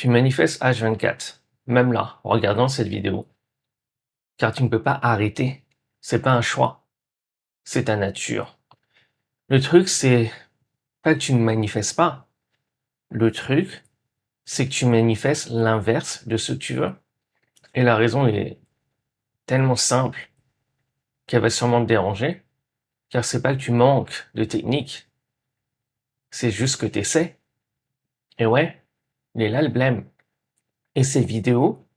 Tu manifestes H24, même là, en regardant cette vidéo, car tu ne peux pas arrêter. C'est pas un choix, c'est ta nature. Le truc, c'est pas que tu ne manifestes pas. Le truc, c'est que tu manifestes l'inverse de ce que tu veux. Et la raison est tellement simple qu'elle va sûrement te déranger, car c'est pas que tu manques de technique, c'est juste que tu essaies. Et ouais, il est là le blême. Et ces vidéos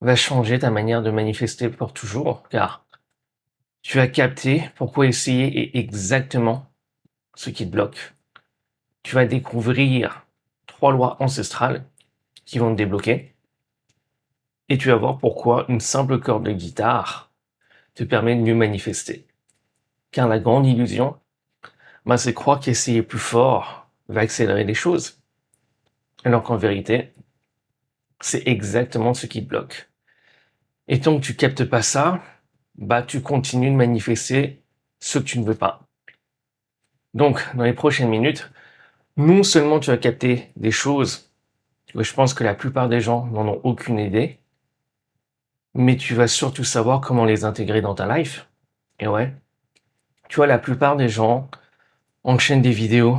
vont changer ta manière de manifester pour toujours, car tu as capté pourquoi essayer est exactement ce qui te bloque. Tu vas découvrir 3 lois ancestrales qui vont te débloquer, et tu vas voir pourquoi une simple corde de guitare te permet de mieux manifester. Car la grande illusion, c'est croire qu'essayer plus fort va accélérer les choses. Alors qu'en vérité, c'est exactement ce qui te bloque. Et tant que tu captes pas ça, tu continues de manifester ce que tu ne veux pas. Donc, dans les prochaines minutes, non seulement tu vas capter des choses que je pense que la plupart des gens n'en ont aucune idée, mais tu vas surtout savoir comment les intégrer dans ta life. Et ouais, tu vois, la plupart des gens enchaînent des vidéos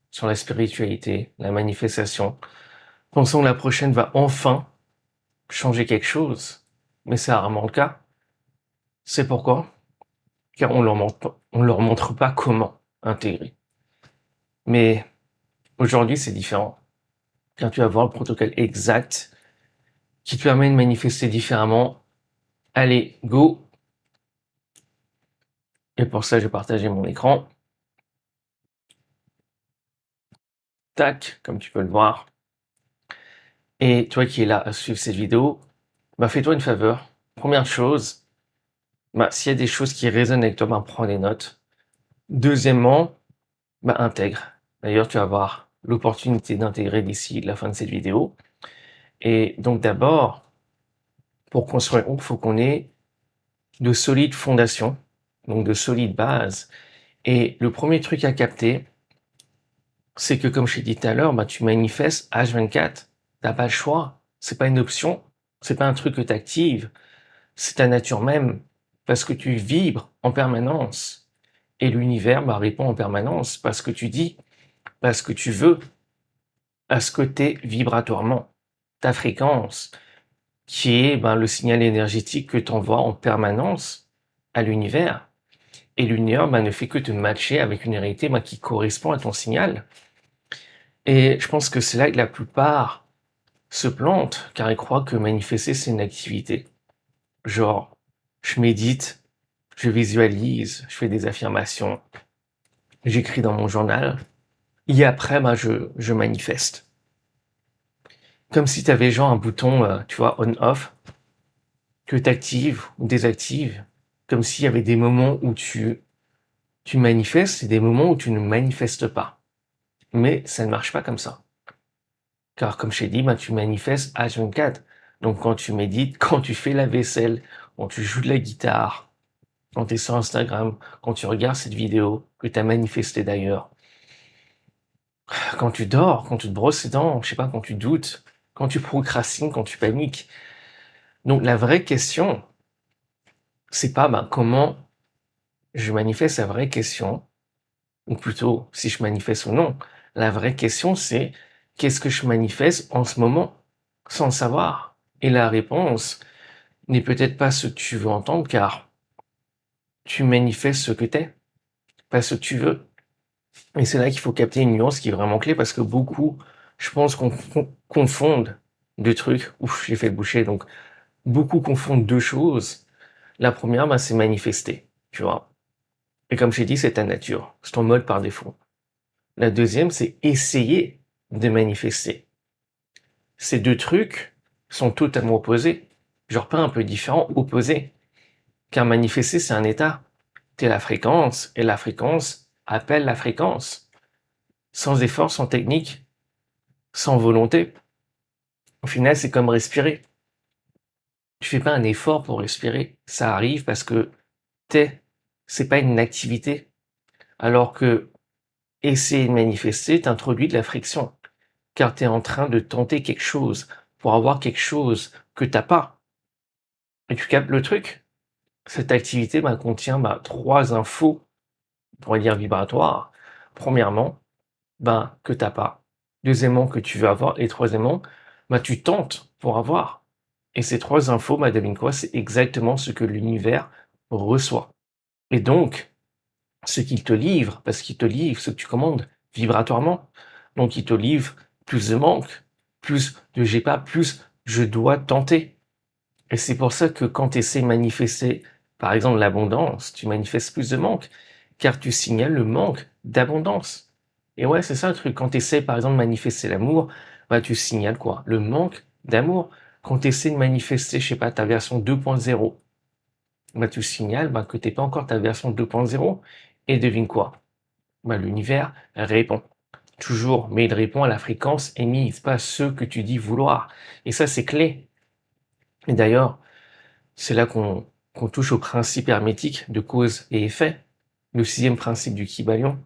sur la spiritualité, la manifestation, pensant que la prochaine va enfin changer quelque chose. Mais c'est rarement le cas. C'est pourquoi? Car on leur montre pas comment intégrer. Mais aujourd'hui, c'est différent. Car tu vas voir le protocole exact qui te permet de manifester différemment. Allez, go! Et pour ça, je vais partager mon écran. Tac, comme tu peux le voir. Et toi qui es là à suivre cette vidéo, fais-toi une faveur. Première chose, s'il y a des choses qui résonnent avec toi, prends des notes. Deuxièmement, intègre. D'ailleurs, tu vas avoir l'opportunité d'intégrer d'ici la fin de cette vidéo. Et donc d'abord, pour construire, il faut qu'on ait de solides fondations, donc de solides bases. Et le premier truc à capter, c'est que comme je t'ai dit tout à l'heure, tu manifestes H24. T'as pas le choix. C'est pas une option. C'est pas un truc que tu actives. C'est ta nature même. Parce que tu vibres en permanence. Et l'univers répond en permanence parce que tu dis, parce que tu veux, à ce côté vibratoirement. Ta fréquence, qui est le signal énergétique que tu envoies en permanence à l'univers. Et l'univers ne fait que te matcher avec une réalité qui correspond à ton signal. Et je pense que c'est là que la plupart se plantent, car ils croient que manifester, c'est une activité. Genre, je médite, je visualise, je fais des affirmations, j'écris dans mon journal, et après, je manifeste. Comme si tu avais genre un bouton, tu vois, on-off, que tu actives ou désactives, comme s'il y avait des moments où tu manifestes et des moments où tu ne manifestes pas. Mais ça ne marche pas comme ça. Car comme je t'ai dit, tu manifestes H24. Donc quand tu médites, quand tu fais la vaisselle, quand tu joues de la guitare, quand tu es sur Instagram, quand tu regardes cette vidéo, que tu as manifesté d'ailleurs, quand tu dors, quand tu te brosses les dents, je sais pas, quand tu doutes, quand tu procrastines, quand tu paniques. Donc la vraie question, c'est pas comment je manifeste. La vraie question, ou plutôt si je manifeste ou non, la vraie question c'est qu'est-ce que je manifeste en ce moment, sans le savoir. Et la réponse n'est peut-être pas ce que tu veux entendre, car tu manifestes ce que t'es, pas ce que tu veux. Et c'est là qu'il faut capter une nuance qui est vraiment clé, parce que beaucoup, je pense qu'on confondent deux trucs. Ouf, j'ai fait le boucher. Donc, beaucoup confondent deux choses. La première, c'est manifester, tu vois. Et comme j'ai dit, c'est ta nature. C'est ton mode par défaut. La deuxième, c'est essayer de manifester. Ces deux trucs sont totalement opposés. Genre pas un peu différents, opposés. Car manifester, c'est un état. T'es la fréquence, et la fréquence appelle la fréquence. Sans effort, sans technique, sans volonté. Au final, c'est comme respirer. Tu fais pas un effort pour respirer. Ça arrive parce que c'est pas une activité. Alors que essayer de manifester t'introduit de la friction. car tu es en train de tenter quelque chose pour avoir quelque chose que tu n'as pas. Et tu captes le truc? Cette activité contient 3 infos, on pourrait dire vibratoires. Premièrement, que tu n'as pas. Deuxièmement, que tu veux avoir. Et troisièmement, tu tentes pour avoir. Et ces 3 infos, devine quoi? C'est exactement ce que l'univers reçoit. Et donc, ce qu'il te livre, parce qu'il te livre ce que tu commandes vibratoirement. Donc, il te livre plus de manque, plus de j'ai pas, plus je dois tenter. Et c'est pour ça que quand tu essaies de manifester, par exemple, l'abondance, tu manifestes plus de manque, car tu signales le manque d'abondance. Et ouais, c'est ça le truc. Quand tu essaies, par exemple, de manifester l'amour, tu signales quoi? Le manque d'amour. Quand tu essaies de manifester, je sais pas, ta version 2.0, tu signales que tu n'es pas encore ta version 2.0. Et devine quoi? L'univers répond. Toujours, mais il répond à la fréquence émise, pas ce que tu dis vouloir. Et ça, c'est clé. Et d'ailleurs, c'est là qu'on touche au principe hermétique de cause et effet. Le 6e principe du Kybalion.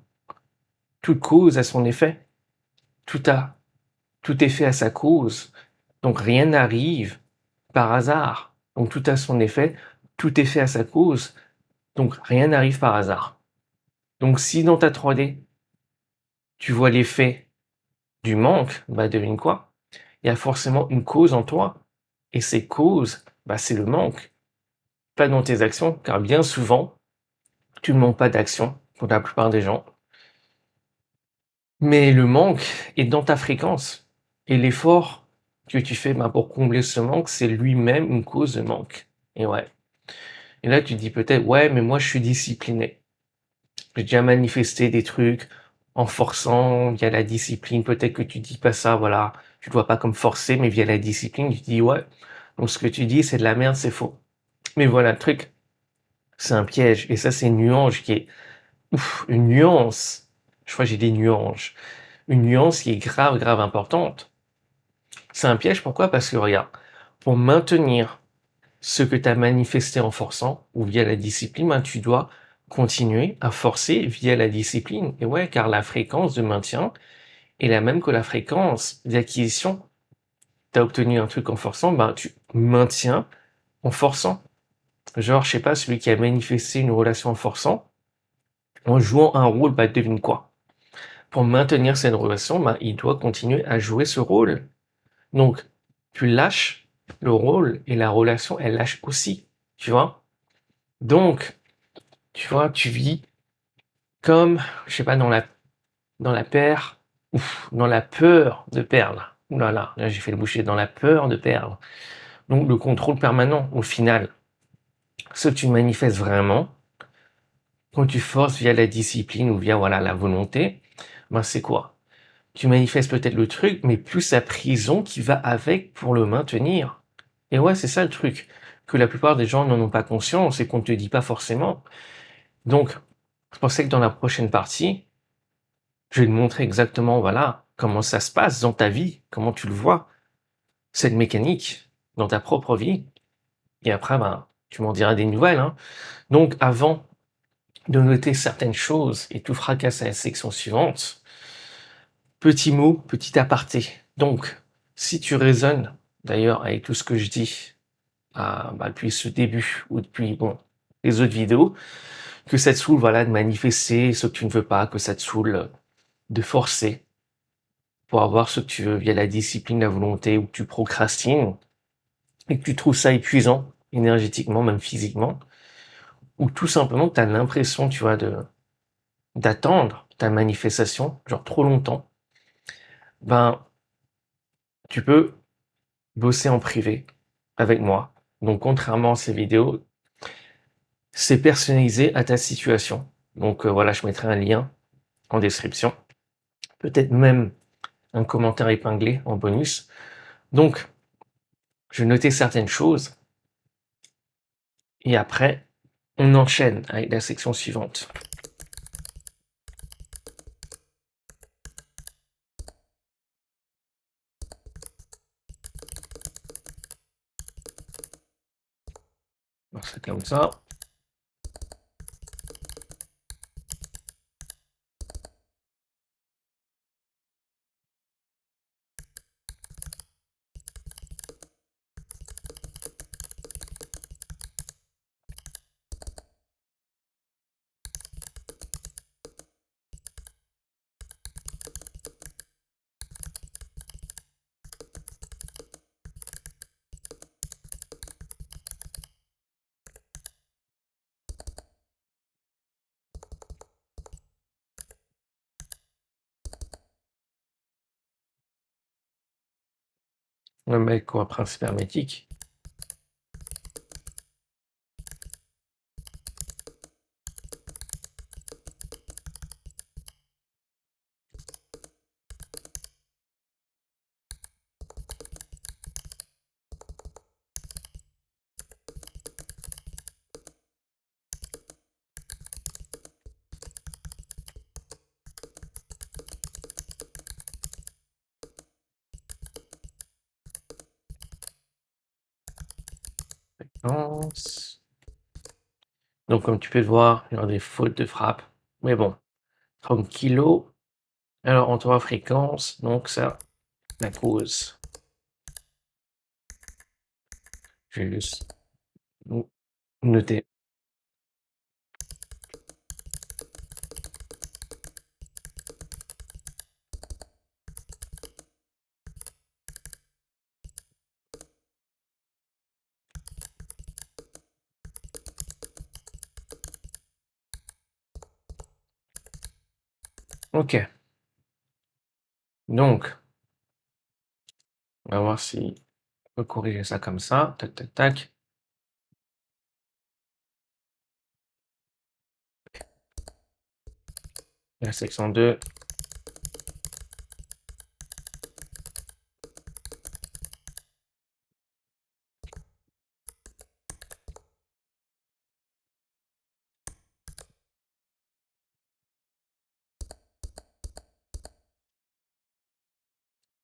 Toute cause a son effet. Tout effet a sa cause. Donc rien n'arrive par hasard. Donc tout a son effet. Tout effet a sa cause. Donc rien n'arrive par hasard. Donc si dans ta 3D, tu vois l'effet du manque, devine quoi? Il y a forcément une cause en toi. Et ces causes, c'est le manque. Pas dans tes actions, car bien souvent, tu ne manques pas d'action pour la plupart des gens. Mais le manque est dans ta fréquence. Et l'effort que tu fais pour combler ce manque, c'est lui-même une cause de manque. Et ouais. Et là, tu te dis peut-être, ouais, mais moi, je suis discipliné. J'ai déjà manifesté des trucs en forçant via la discipline. Peut-être que tu dis pas ça, voilà. Tu ne vois pas comme forcer, mais via la discipline, tu dis, ouais. Donc, ce que tu dis, c'est de la merde, c'est faux. Mais voilà, le truc, c'est un piège. Et ça, c'est une nuance qui est, une nuance. Je crois que j'ai des nuances. Une nuance qui est grave, grave importante. C'est un piège, pourquoi? Parce que regarde, pour maintenir ce que tu as manifesté en forçant ou via la discipline, tu dois continuer à forcer via la discipline. Et ouais, car la fréquence de maintien est la même que la fréquence d'acquisition. Tu as obtenu un truc en forçant, tu maintiens en forçant. Genre, je sais pas, celui qui a manifesté une relation en forçant, en jouant un rôle, devine quoi? Pour maintenir cette relation, il doit continuer à jouer ce rôle. Donc, tu lâches le rôle et la relation, elle lâche aussi, tu vois. Donc, tu vois, tu vis comme, je sais pas, dans la paire, dans la peur de perdre. Ouh là, j'ai fait le boucher, dans la peur de perdre. Donc, le contrôle permanent, au final, ce que tu manifestes vraiment, quand tu forces via la discipline ou via, voilà, la volonté, c'est quoi? Tu manifestes peut-être le truc, mais plus la prison qui va avec pour le maintenir. Et ouais, c'est ça le truc, que la plupart des gens n'en ont pas conscience et qu'on ne te dit pas forcément. Donc, je pensais que dans la prochaine partie, je vais te montrer exactement, voilà, comment ça se passe dans ta vie, comment tu le vois, cette mécanique, dans ta propre vie. Et après, tu m'en diras des nouvelles, hein. Donc, avant de noter certaines choses, et tout fracasse à la section suivante, petit mot, petit aparté. Donc, si tu raisonnes, d'ailleurs, avec tout ce que je dis, depuis ce début, ou depuis, les autres vidéos, que ça te saoule, voilà, de manifester ce que tu ne veux pas, que ça te saoule de forcer pour avoir ce que tu veux via la discipline, la volonté, ou que tu procrastines, et que tu trouves ça épuisant, énergétiquement, même physiquement, ou tout simplement que tu as l'impression, tu vois, d'attendre ta manifestation, genre trop longtemps, tu peux bosser en privé avec moi. Donc, contrairement à ces vidéos, c'est personnalisé à ta situation. Donc, voilà, je mettrai un lien en description. Peut-être même un commentaire épinglé en bonus. Donc, je vais noter certaines choses et après, on enchaîne avec la section suivante. Donc, c'est comme ça. Le mec quoi, principe hermétique. Donc comme tu peux le voir, il y a des fautes de frappe. Mais bon, 30 kilos. Alors en 3 fréquences, donc ça, la cause. Je vais juste noter. Ok. Donc, on va voir si on peut corriger ça comme ça. Tac, tac, tac. La section 2.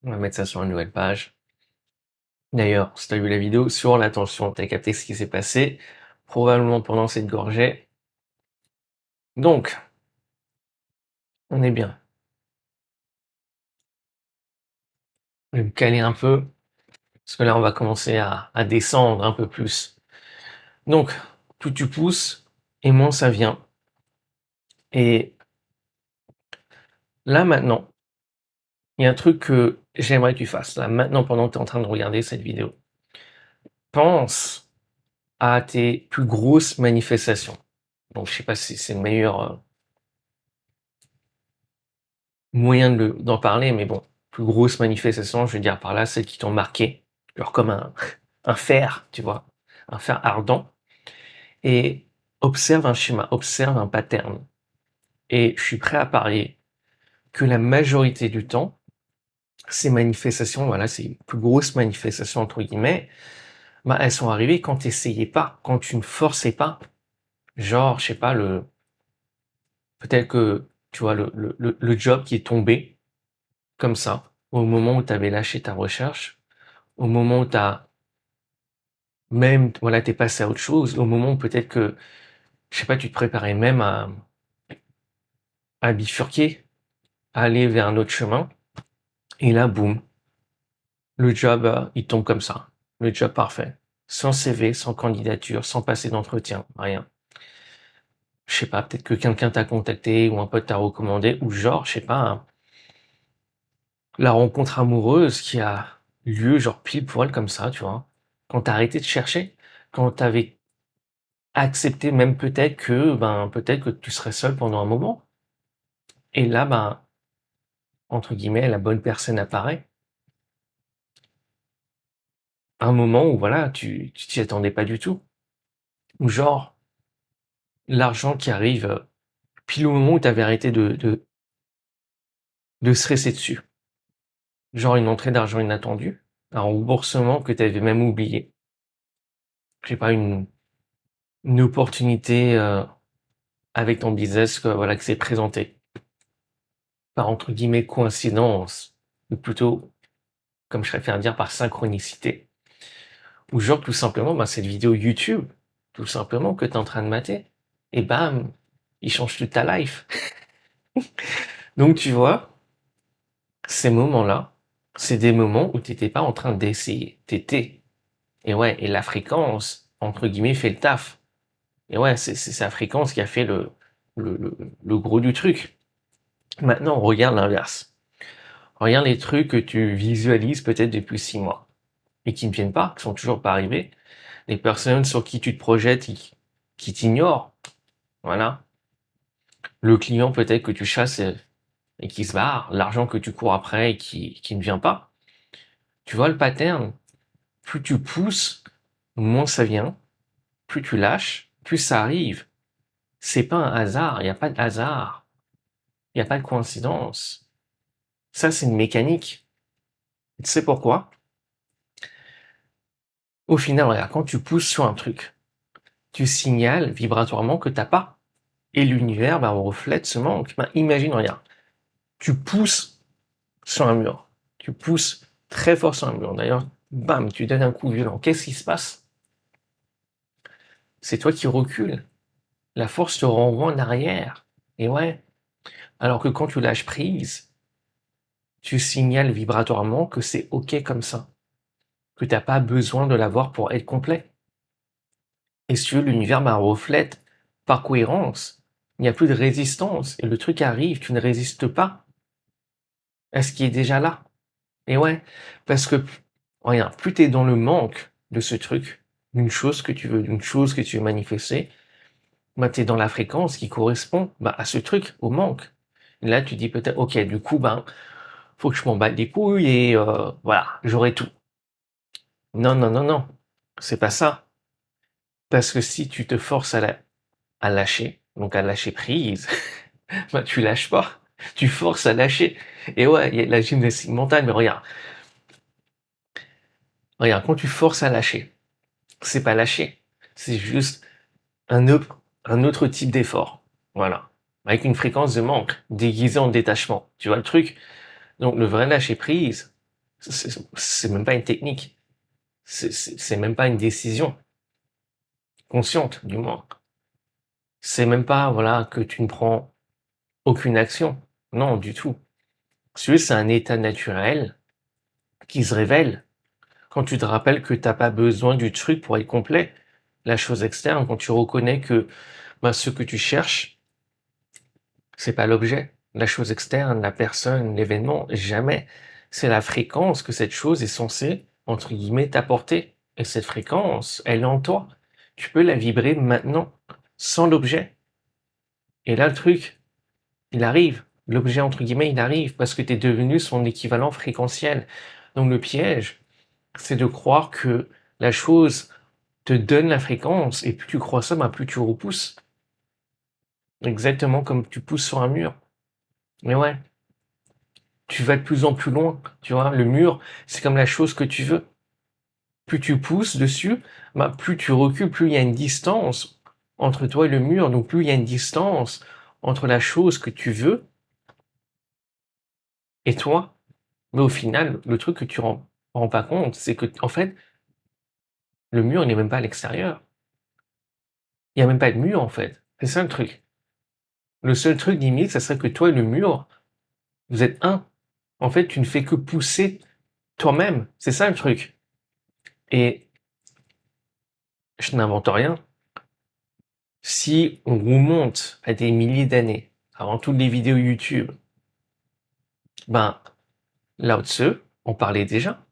On va mettre ça sur une nouvelle page. D'ailleurs, si tu as vu la vidéo sur l'attention, tu as capté ce qui s'est passé, probablement pendant cette gorgée. Donc, on est bien. Je vais me caler un peu, parce que là, on va commencer à descendre un peu plus. Donc, plus tu pousses, et moins ça vient. Et là, maintenant, il y a un truc que j'aimerais que tu fasses, là, maintenant, pendant que tu es en train de regarder cette vidéo. Pense à tes plus grosses manifestations. Donc, je sais pas si c'est le meilleur moyen d'en parler, mais bon, plus grosse manifestation, je veux dire par là, celles qui t'ont marqué, genre comme un fer, tu vois, un fer ardent, et observe un schéma, observe un pattern. Et je suis prêt à parier que la majorité du temps, ces manifestations, voilà, ces plus grosses manifestations, entre guillemets, bah, elles sont arrivées quand tu essayais pas, quand tu ne forçais pas. Genre, je sais pas, peut-être que, tu vois, le job qui est tombé, comme ça, au moment où tu avais lâché ta recherche, au moment où tu as même, voilà, tu es passé à autre chose, au moment où peut-être que, je sais pas, tu te préparais même à bifurquer, à aller vers un autre chemin, et là, boum, le job, il tombe comme ça. Le job parfait. Sans CV, sans candidature, sans passer d'entretien, rien. Je sais pas, peut-être que quelqu'un t'a contacté ou un pote t'a recommandé, ou genre, je sais pas, la rencontre amoureuse qui a lieu, genre pile poil comme ça, tu vois. Quand t'as arrêté de chercher, quand t'avais accepté même peut-être que tu serais seul pendant un moment. Et là, entre guillemets, la bonne personne apparaît. Un moment où voilà, tu t'y attendais pas du tout. Ou genre, l'argent qui arrive pile au moment où tu avais arrêté de stresser dessus. Genre une entrée d'argent inattendue, un remboursement que tu avais même oublié. Je sais pas, une opportunité avec ton business que, voilà, que c'est présenté. Par entre guillemets coïncidence, ou plutôt, comme je préfère dire, par synchronicité. Ou genre tout simplement, cette vidéo YouTube, tout simplement que tu es en train de mater, et bam, il change toute ta life. Donc tu vois, ces moments-là, c'est des moments où tu n'étais pas en train d'essayer, t'étais. Et ouais, et la fréquence, entre guillemets, fait le taf. Et ouais, c'est sa fréquence qui a fait le, le, le gros du truc. Maintenant, on regarde l'inverse. Regarde les trucs que tu visualises peut-être depuis 6 mois et qui ne viennent pas, qui sont toujours pas arrivés. Les personnes sur qui tu te projettes, qui t'ignorent. Voilà. Le client peut-être que tu chasses et qui se barre. L'argent que tu cours après et qui ne vient pas. Tu vois le pattern? Plus tu pousses, moins ça vient. Plus tu lâches, plus ça arrive. C'est pas un hasard, il n'y a pas de hasard. Il n'y a pas de coïncidence. Ça, c'est une mécanique. Tu sais pourquoi? Au final, regarde, quand tu pousses sur un truc, tu signales vibratoirement que t'as pas. Et l'univers reflète ce manque. Imagine, regarde, tu pousses sur un mur. Tu pousses très fort sur un mur. D'ailleurs, bam, tu donnes un coup violent. Qu'est-ce qui se passe? C'est toi qui recules. La force te renvoie en arrière. Et ouais. Alors que quand tu lâches prise, tu signales vibratoirement que c'est OK comme ça. Que t'as pas besoin de l'avoir pour être complet. Et si tu veux, l'univers reflète par cohérence. Il n'y a plus de résistance. Et le truc arrive, tu ne résistes pas à ce qui est déjà là. Et ouais, parce que, regarde, plus tu es dans le manque de ce truc, d'une chose que tu veux, d'une chose que tu veux manifester, tu es dans la fréquence qui correspond à ce truc, au manque. Et là, tu dis peut-être, ok, du coup, faut que je m'en batte les couilles et voilà, j'aurai tout. Non, non, non, non, c'est pas ça. Parce que si tu te forces à lâcher, donc à lâcher prise, tu lâches pas. Tu forces à lâcher. Et ouais, il y a la gymnastique mentale, mais regarde, quand tu forces à lâcher, c'est pas lâcher, c'est juste un autre type d'effort. Voilà. Avec une fréquence de manque, déguisée en détachement. Tu vois le truc? Donc le vrai lâcher prise, c'est même pas une technique. C'est même pas une décision. Consciente, du moins. C'est même pas, voilà, que tu ne prends aucune action. Non, du tout. C'est un état naturel qui se révèle quand tu te rappelles que t'as pas besoin du truc pour être complet. La chose externe, quand tu reconnais que ce que tu cherches, c'est pas l'objet, la chose externe, la personne, l'événement, jamais. C'est la fréquence que cette chose est censée, entre guillemets, t'apporter. Et cette fréquence, elle est en toi. Tu peux la vibrer maintenant, sans l'objet. Et là, le truc, il arrive. L'objet, entre guillemets, il arrive parce que tu es devenu son équivalent fréquentiel. Donc le piège, c'est de croire que la chose te donne la fréquence et plus tu crois ça, plus tu repousses. Exactement comme tu pousses sur un mur. Mais ouais, tu vas de plus en plus loin. Tu vois, le mur, c'est comme la chose que tu veux. Plus tu pousses dessus, plus tu recules, plus il y a une distance entre toi et le mur. Donc plus il y a une distance entre la chose que tu veux et toi. Mais au final, le truc que tu rends pas compte, c'est que en fait, le mur il n'est même pas à l'extérieur. Il n'y a même pas de mur en fait. C'est ça le truc. Le seul truc limite, ça serait que toi et le mur, vous êtes un. En fait, tu ne fais que pousser toi-même. C'est ça le truc. Et je n'invente rien. Si on remonte à des milliers d'années, avant toutes les vidéos YouTube, Lao Tzu en parlait déjà,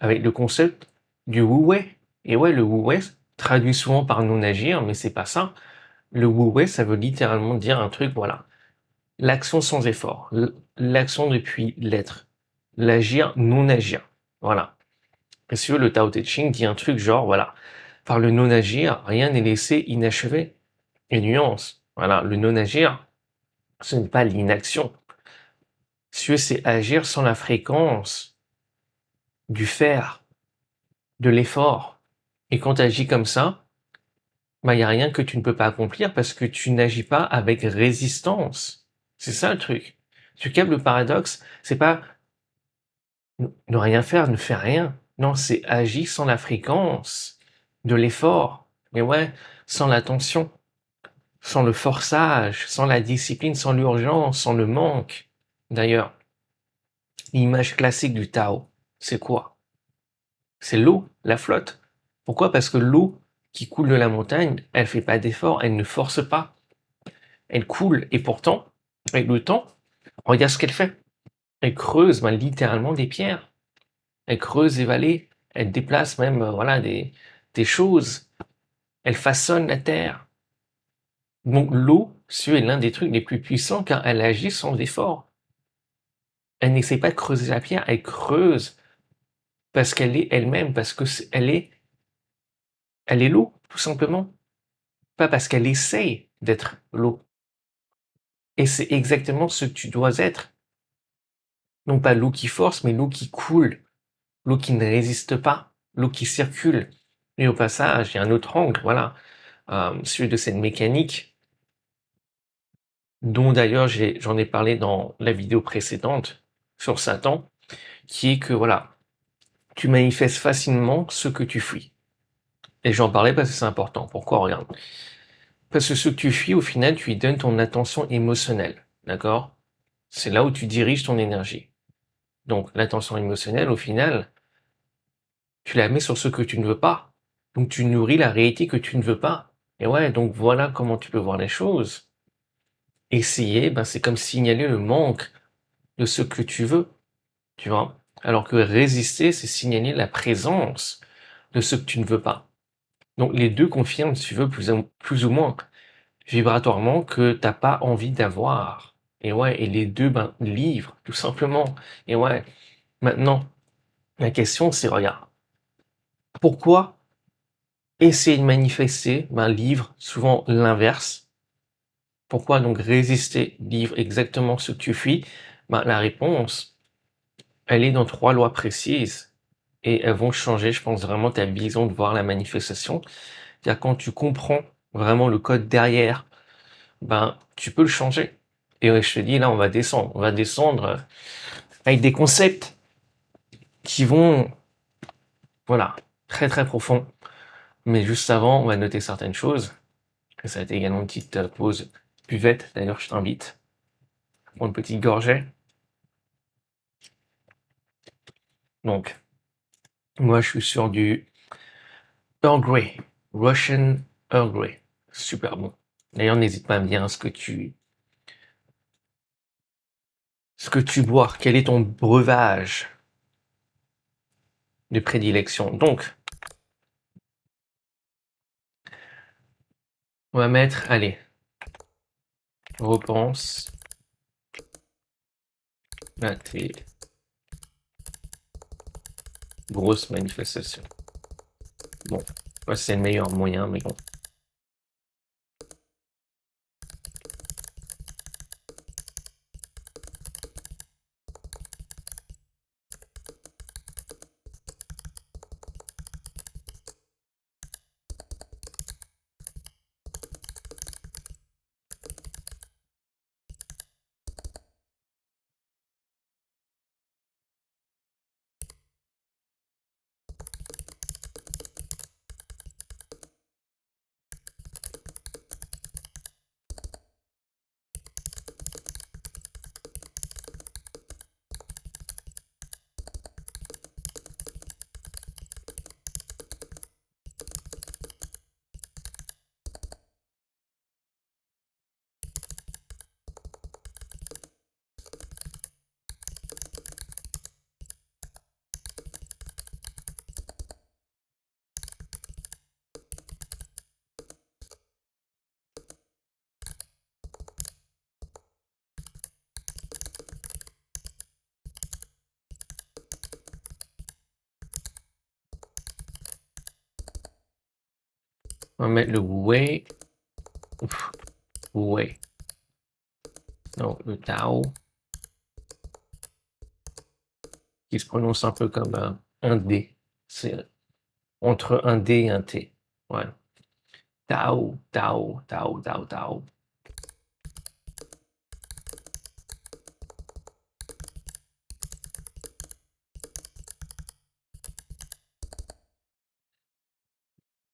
avec le concept du wu-wei. Et ouais, le wu-wei, traduit souvent par non-agir, mais c'est pas ça. Le wu-wei, ça veut littéralement dire un truc, voilà. L'action sans effort. L'action depuis l'être. L'agir, non-agir. Voilà. Et si le Tao Te Ching dit un truc genre, voilà. Par le non-agir, rien n'est laissé inachevé. Et nuance. Voilà. Le non-agir, ce n'est pas l'inaction. Si c'est agir sans la fréquence du faire, de l'effort. Et quand tu agis comme ça, il n'y a rien que tu ne peux pas accomplir parce que tu n'agis pas avec résistance. C'est ça le truc. Tu captes le paradoxe, c'est pas ne rien faire, ne faire rien. Non, c'est agir sans la fréquence de l'effort. Mais ouais, sans l'attention, sans le forçage, sans la discipline, sans l'urgence, sans le manque. D'ailleurs, l'image classique du Tao, c'est quoi? C'est l'eau, la flotte. Pourquoi? Parce que l'eau qui coule de la montagne, elle fait pas d'effort, elle ne force pas. Elle coule. Et pourtant, avec le temps, regarde ce qu'elle fait. Elle creuse littéralement des pierres. Elle creuse des vallées. Elle déplace même voilà, des choses. Elle façonne la terre. Donc l'eau, c'est l'un des trucs les plus puissants car elle agit sans effort. Elle n'essaie pas de creuser la pierre, elle creuse parce qu'elle est elle-même, parce que elle est l'eau, tout simplement. Pas parce qu'elle essaye d'être l'eau. Et c'est exactement ce que tu dois être. Non pas l'eau qui force, mais l'eau qui coule, l'eau qui ne résiste pas, l'eau qui circule. Et au passage, il y a un autre angle, voilà, celui de cette mécanique, dont d'ailleurs j'en ai parlé dans la vidéo précédente sur Satan, qui est que voilà, tu manifestes facilement ce que tu fuis. Et j'en parlais parce que c'est important. Pourquoi? Regarde. Parce que ce que tu fuis, au final, tu lui donnes ton attention émotionnelle. D'accord? C'est là où tu diriges ton énergie. Donc, l'attention émotionnelle, au final, tu la mets sur ce que tu ne veux pas. Donc, tu nourris la réalité que tu ne veux pas. Et ouais, donc voilà comment tu peux voir les choses. Essayer, ben, c'est comme signaler le manque de ce que tu veux. Tu vois? Alors que résister, c'est signaler la présence de ce que tu ne veux pas. Donc, les deux confirment, si tu veux, plus ou moins vibratoirement que t'as pas envie d'avoir. Et ouais, et les deux, ben, livrent, tout simplement. Et ouais, maintenant, la question, c'est, regarde, pourquoi essayer de manifester, ben, livre souvent l'inverse? Pourquoi donc résister livre exactement ce que tu fuis? Ben, la réponse, elle est dans trois lois précises. Et elles vont changer, je pense, vraiment ta vision de voir la manifestation. C'est-à-dire quand tu comprends vraiment le code derrière, ben, tu peux le changer. Et ouais, je te dis, là, on va descendre. On va descendre avec des concepts qui vont, voilà, très très profonds. Mais juste avant, on va noter certaines choses. Et ça a été également une petite pause buvette. D'ailleurs, je t'invite à prendre une petite gorgée. Donc, moi, je suis sur du Earl Grey, Russian Earl Grey. Super bon. D'ailleurs, n'hésite pas à me dire ce que tu bois. Quel est ton breuvage de prédilection? Donc, on va mettre, allez, repense à tes grosses manifestations. Bon, ouais, c'est le meilleur moyen, mais bon. On va mettre le way. Way. Non, le Tao, qui se prononce un peu comme un D. C'est entre un D et un T. Ouais. Tao, Tao, Tao, Tao, Tao.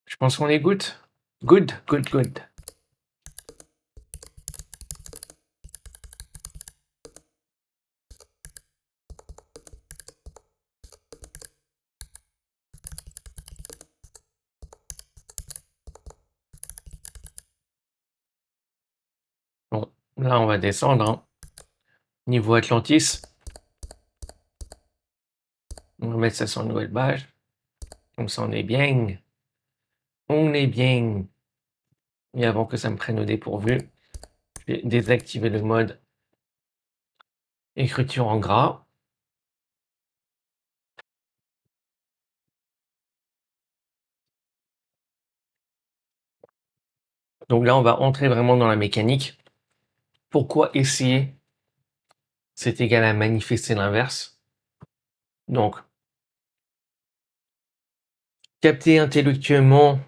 Je pense qu'on est good. Good, good, good. Bon, là, on va descendre. Hein. Niveau Atlantis, on va mettre ça sur une nouvelle page. Comme ça, on est bien. On est bien. Et avant que ça me prenne au dépourvu, je vais désactiver le mode écriture en gras. Donc là, on va entrer vraiment dans la mécanique. Pourquoi essayer, c'est égal à manifester l'inverse? Donc, capter intellectuellement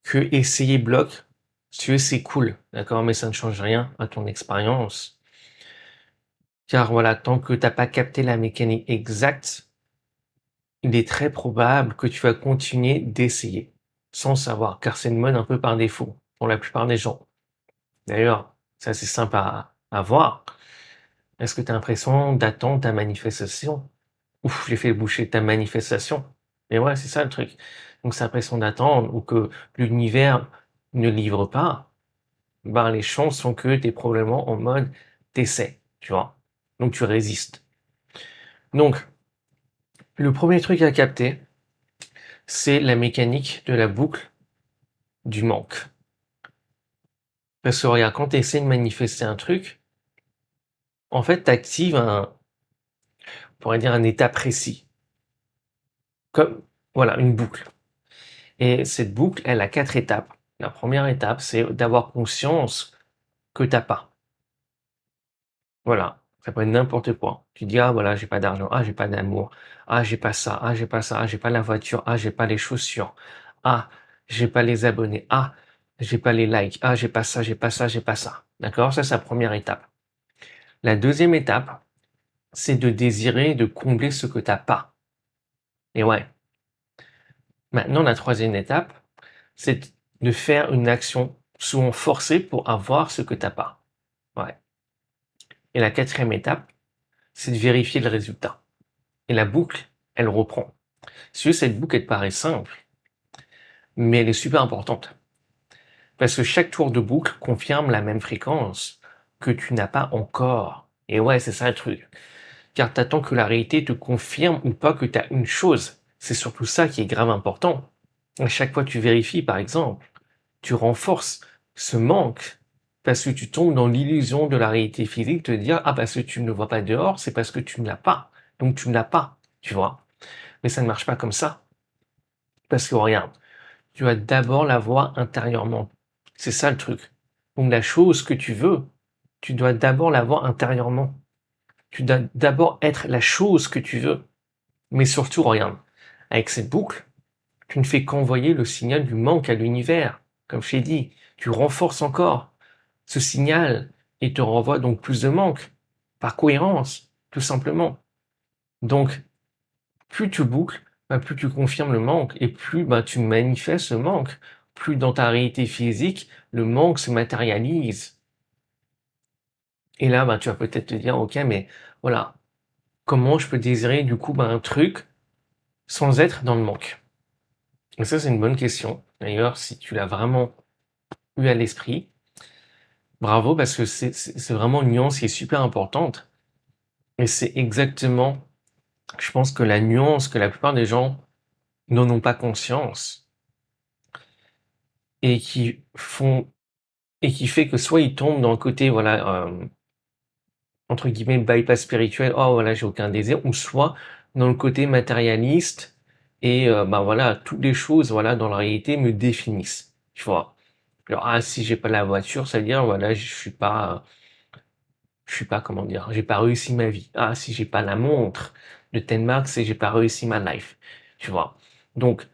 que essayer bloque, si tu veux, c'est cool, d'accord? Mais ça ne change rien à ton expérience. Car voilà, tant que tu as pas capté la mécanique exacte, il est très probable que tu vas continuer d'essayer sans savoir, car c'est une mode un peu par défaut pour la plupart des gens. D'ailleurs, c'est assez simple à voir. Est-ce que tu as l'impression d'attendre ta manifestation? Ouf, j'ai fait boucher ta manifestation. Mais ouais, c'est ça le truc. Donc, c'est l'impression d'attendre ou que l'univers ne livre pas. Ben, les chances sont que tu es probablement en mode t'essaies, tu vois. Donc, tu résistes. Donc, le premier truc à capter, c'est la mécanique de la boucle du manque. Parce que regarde, quand tu essaies de manifester un truc, en fait, tu actives on pourrait dire un état précis. Comme, voilà, une boucle. Et cette boucle, elle a 4 étapes. La première étape, c'est d'avoir conscience que t'as pas. Voilà, ça peut être n'importe quoi. Tu dis: «Ah voilà, j'ai pas d'argent, ah j'ai pas d'amour, ah j'ai pas ça, ah j'ai pas ça, ah j'ai pas la voiture, ah j'ai pas les chaussures, ah j'ai pas les abonnés, ah j'ai pas les likes, ah j'ai pas ça, j'ai pas ça, j'ai pas ça». D'accord? Ça, c'est la première étape. La deuxième étape, c'est de désirer de combler ce que t'as pas. Et ouais. Maintenant, la troisième étape, c'est de faire une action souvent forcée pour avoir ce que t'as pas. Ouais. Et la quatrième étape, c'est de vérifier le résultat. Et la boucle, elle reprend. Si tu veux, cette boucle, elle te paraît simple, mais elle est super importante. Parce que chaque tour de boucle confirme la même fréquence que tu n'as pas encore. Et ouais, c'est ça le truc. Car tu attends que la réalité te confirme ou pas que tu as une chose. C'est surtout ça qui est grave important. À chaque fois que tu vérifies, par exemple, tu renforces ce manque parce que tu tombes dans l'illusion de la réalité physique, te dire, ah, parce que tu ne le vois pas dehors, c'est parce que tu ne l'as pas. Donc tu ne l'as pas, tu vois. Mais ça ne marche pas comme ça. Parce que regarde, tu vas d'abord la voir intérieurement. C'est ça le truc. Donc la chose que tu veux, tu dois d'abord la voir intérieurement. Tu dois d'abord être la chose que tu veux. Mais surtout, regarde, avec cette boucle, tu ne fais qu'envoyer le signal du manque à l'univers. Comme je t'ai dit, tu renforces encore ce signal et te renvoie donc plus de manque. Par cohérence, tout simplement. Donc, plus tu boucles, bah, plus tu confirmes le manque et plus bah, tu manifestes ce manque. Plus dans ta réalité physique, le manque se matérialise. Et là, bah, tu vas peut-être te dire, ok, mais voilà, comment je peux désirer du coup bah, un truc sans être dans le manque? Et ça, c'est une bonne question. D'ailleurs, si tu l'as vraiment eu à l'esprit, bravo, parce que c'est vraiment une nuance qui est super importante. Et c'est exactement, je pense que la nuance que la plupart des gens n'en ont pas conscience et qui font et qui fait que soit ils tombent dans le côté, voilà, entre guillemets, bypass spirituel, oh voilà, j'ai aucun désir, ou soit dans le côté matérialiste et bah voilà, toutes les choses, voilà, dans la réalité me définissent, tu vois. Alors, ah, si j'ai pas la voiture, ça veut dire, voilà, je suis pas, comment dire, j'ai pas réussi ma vie. Ah, si j'ai pas la montre de telle marque, c'est j'ai pas réussi ma life, tu vois. Donc,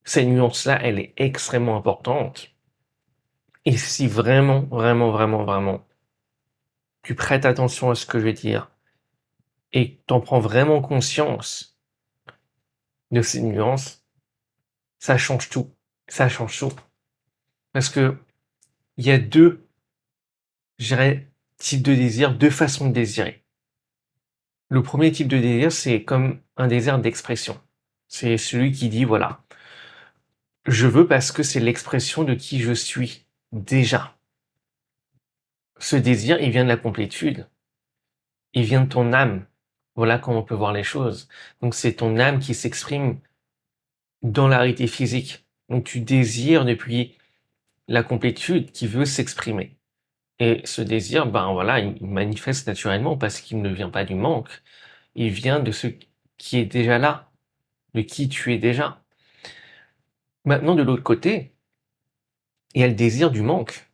cette nuance-là, elle est extrêmement importante. Et si vraiment, vraiment, vraiment, vraiment, tu prêtes attention à ce que je vais dire et que tu en prends vraiment conscience de ces nuances, ça change tout. Ça change tout. Parce que il y a deux, je dirais, types de désirs, deux façons de désirer. Le premier type de désir, c'est comme un désir d'expression. C'est celui qui dit, voilà, je veux parce que c'est l'expression de qui je suis déjà. Ce désir, il vient de la complétude. Il vient de ton âme. Voilà comment on peut voir les choses. Donc c'est ton âme qui s'exprime dans la réalité physique. Donc tu désires depuis la complétude qui veut s'exprimer. Et ce désir, ben voilà, il manifeste naturellement parce qu'il ne vient pas du manque. Il vient de ce qui est déjà là, de qui tu es déjà. Maintenant, de l'autre côté, Et il y a le désir du manque.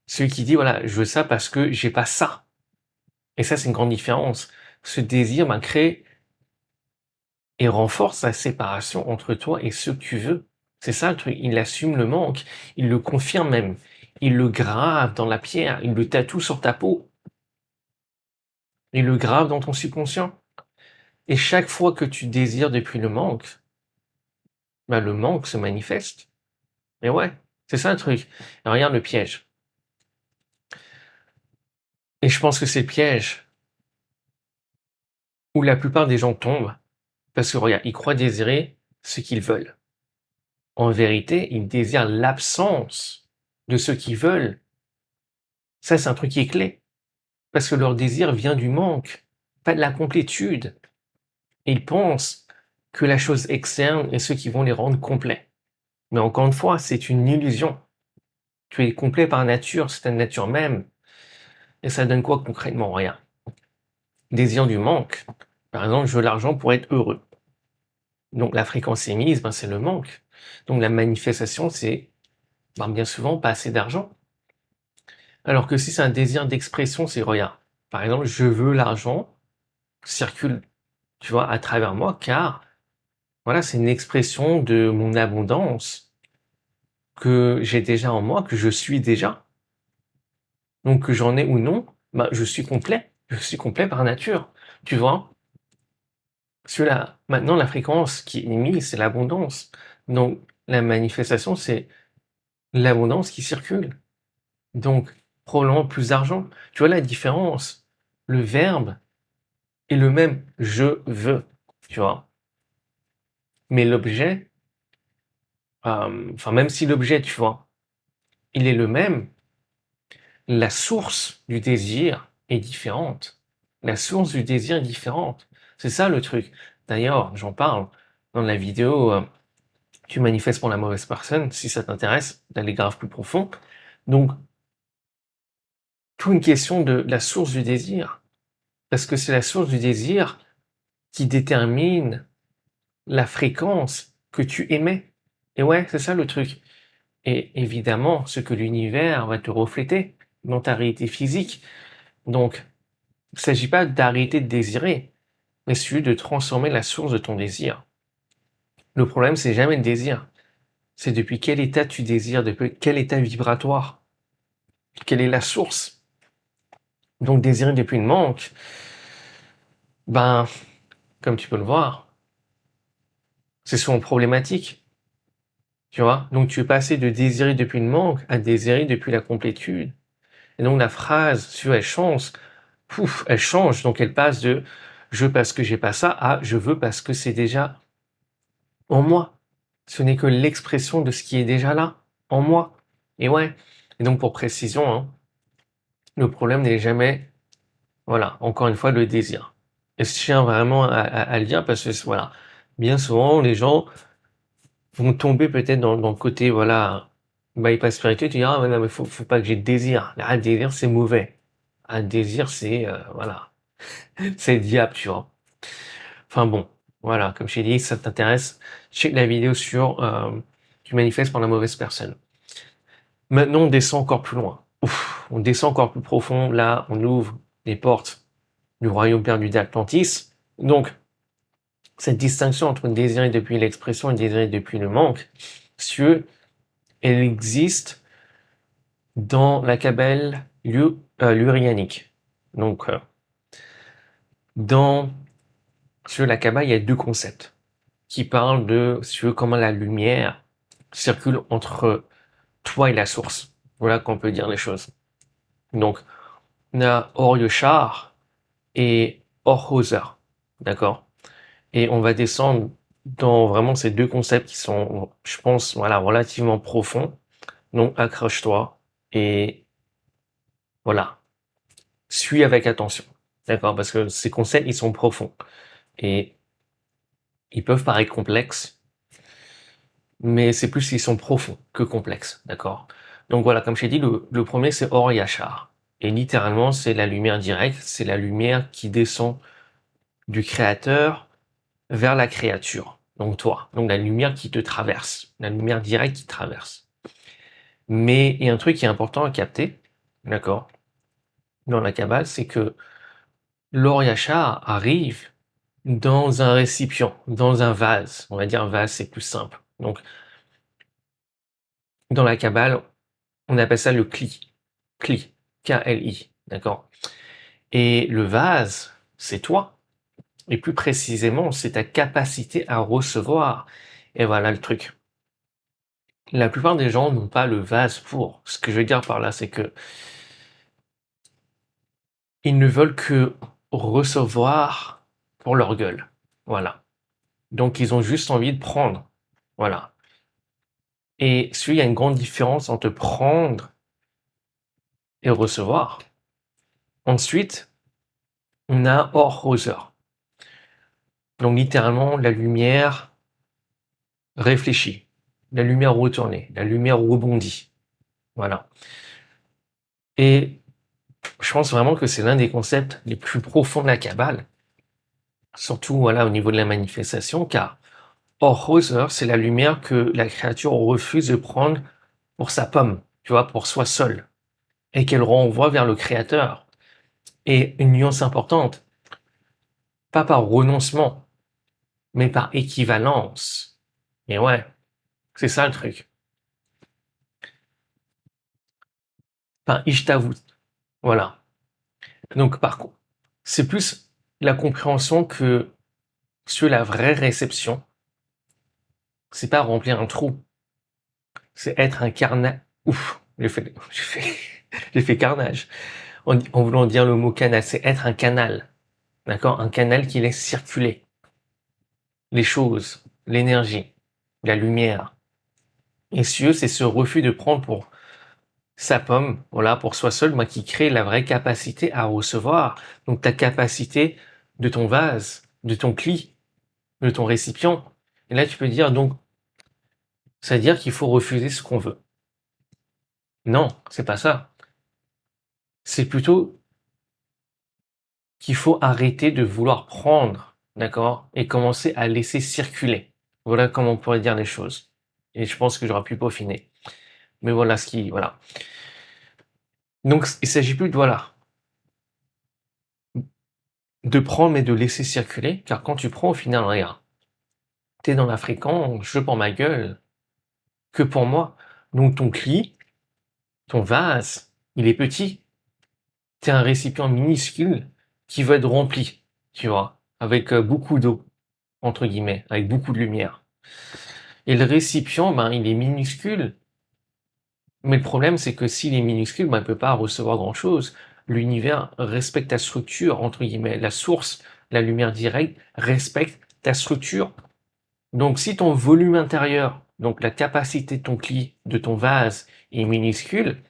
Celui qui dit, voilà, je veux ça parce que j'ai pas ça. Et ça, c'est une grande différence. Ce désir crée et renforce la séparation entre toi et ce que tu veux. C'est ça le truc. Il assume le manque. Il le confirme même. Il le grave dans la pierre. Il le tatoue sur ta peau. Il le grave dans ton subconscient. Et chaque fois que tu désires depuis le manque se manifeste. Mais ouais, c'est ça le truc. Et regarde le piège. Et je pense que c'est le piège où la plupart des gens tombent. Parce que regarde, ils croient désirer ce qu'ils veulent. En vérité, ils désirent l'absence de ce qu'ils veulent. Ça, c'est un truc qui est clé. Parce que leur désir vient du manque, pas de la complétude. Et ils pensent que la chose externe est ce qui vont les rendre complets. Mais encore une fois, c'est une illusion. Tu es complet par nature, c'est ta nature même. Et ça donne quoi concrètement? Rien. Désir du manque. Par exemple, je veux l'argent pour être heureux. Donc la fréquence émise, c'est le manque. Donc la manifestation, c'est bien souvent pas assez d'argent. Alors que si c'est un désir d'expression, c'est regarde. Par exemple, je veux l'argent circule, tu vois, à travers moi, car voilà, c'est une expression de mon abondance que j'ai déjà en moi, que je suis déjà. Donc que j'en ai ou non, je suis complet. Je suis complet par nature. Tu vois? Celui-là, maintenant, la fréquence qui est émise, c'est l'abondance. Donc la manifestation, c'est l'abondance qui circule. Donc probablement plus d'argent. Tu vois la différence? Le verbe est le même, je veux, tu vois. Mais l'objet, même si l'objet, tu vois, il est le même, la source du désir est différente. La source du désir est différente. C'est ça le truc. D'ailleurs, j'en parle dans la vidéo Tu manifestes pour la mauvaise personne, si ça t'intéresse d'aller grave plus profond. Donc, tout une question de la source du désir. Parce que c'est la source du désir qui détermine la fréquence que tu émets. Et ouais, c'est ça le truc. Et évidemment, ce que l'univers va te refléter dans ta réalité physique. Donc, il ne s'agit pas d'arrêter de désirer, mais celui de transformer la source de ton désir. Le problème, c'est jamais le désir. C'est depuis quel état tu désires, depuis quel état vibratoire. Quelle est la source? Donc, désirer depuis le manque, comme tu peux le voir, c'est souvent problématique. Tu vois? Donc, tu es passé de désirer depuis le manque à désirer depuis la complétude. Et donc, la phrase, elle change. Elle change. Donc, elle passe de je veux parce que j'ai pas ça à je veux parce que c'est déjà en moi. Ce n'est que l'expression de ce qui est déjà là, en moi. Et ouais. Et donc, pour précision, le problème n'est jamais, voilà, encore une fois, le désir. Et je tiens vraiment à le dire parce que, voilà, bien souvent, les gens vont tomber peut-être dans le côté, voilà, bypass spirituel. Tu dis, ah, non, mais faut pas que j'ai de désir. Le désir, c'est mauvais. Un désir, c'est, voilà, c'est le diable, tu vois. Enfin bon, voilà, comme je t'ai dit, si ça t'intéresse, check la vidéo sur tu manifestes par la mauvaise personne. Maintenant, on descend encore plus loin. On descend encore plus profond. Là, on ouvre les portes du royaume perdu d'Atlantis. Donc, cette distinction entre désirer depuis l'expression et désirer depuis le manque, elle existe dans la Kabbale lurianique. Donc, sur la Kabbale, il y a deux concepts qui parlent de comment la lumière circule entre toi et la source. Voilà qu'on peut dire les choses. Donc, on a Or Yashar et Or Hoser. D'accord? Et on va descendre dans vraiment ces deux concepts qui sont, je pense, voilà, relativement profonds. Donc, accroche-toi et voilà, suis avec attention. D'accord? Parce que ces concepts, ils sont profonds. Et ils peuvent paraître complexes, mais c'est plus qu'ils sont profonds que complexes, d'accord? Donc voilà, comme je t'ai dit, le premier c'est Or Yashar. Et littéralement, c'est la lumière directe, c'est la lumière qui descend du créateur vers la créature, donc toi. Donc la lumière qui te traverse, la lumière directe qui traverse. Mais il y a un truc qui est important à capter, d'accord, dans la Kabbale, c'est que l'Or Yachar arrive dans un récipient, dans un vase. On va dire un vase, c'est plus simple. Donc, dans la Kabbale, on appelle ça le Kli. Kli. K-L-I. D'accord? Et le vase, c'est toi. Et plus précisément, c'est ta capacité à recevoir. Et voilà le truc. La plupart des gens n'ont pas le vase pour. Ce que je veux dire par là, c'est que ils ne veulent que recevoir pour leur gueule. Voilà. Donc, ils ont juste envie de prendre. Voilà. Et il y a une grande différence entre prendre et recevoir. Ensuite, on a Or Roser. Donc, littéralement, la lumière réfléchie, la lumière retournée, la lumière rebondit. Voilà. Et je pense vraiment que c'est l'un des concepts les plus profonds de la Kabbale, surtout voilà, au niveau de la manifestation, car Or Roser, c'est la lumière que la créature refuse de prendre pour sa pomme, tu vois, pour soi seul, et qu'elle renvoie vers le Créateur. Et une nuance importante, pas par renoncement, mais par équivalence. Et ouais, c'est ça le truc. Par Ishtavut. Voilà. Donc, par contre, c'est plus la compréhension que sur la vraie réception, c'est pas remplir un trou, c'est être un carnage. Ouf, j'ai fait carnage. En voulant dire le mot canal, c'est être un canal. D'accord? Un canal qui laisse circuler les choses, l'énergie, la lumière. Et c'est ce refus de prendre pour sa pomme, voilà, pour soi seul, moi, qui crée la vraie capacité à recevoir. Donc ta capacité de ton vase, de ton cli, de ton récipient. Et là, tu peux dire, donc, c'est-à-dire qu'il faut refuser ce qu'on veut. Non, c'est pas ça. C'est plutôt qu'il faut arrêter de vouloir prendre, d'accord, et commencer à laisser circuler. Voilà comment on pourrait dire les choses. Et je pense que j'aurais pu peaufiner. Mais voilà voilà. Donc, il s'agit plus de, voilà, de prendre mais de laisser circuler, car quand tu prends, au final, regarde, t'es dans la fréquence, je prends ma gueule, que pour moi. Donc, ton cli, ton vase, il est petit. T'es un récipient minuscule qui va être rempli, tu vois, avec beaucoup d'eau, entre guillemets, avec beaucoup de lumière. Et le récipient, ben, il est minuscule. Mais le problème, c'est que s'il est minuscule, ben, il ne peut pas recevoir grand-chose. L'univers respecte ta structure, entre guillemets. La source, la lumière directe, respecte ta structure. Donc, si ton volume intérieur, donc la capacité de ton cli, de ton vase, est minuscule,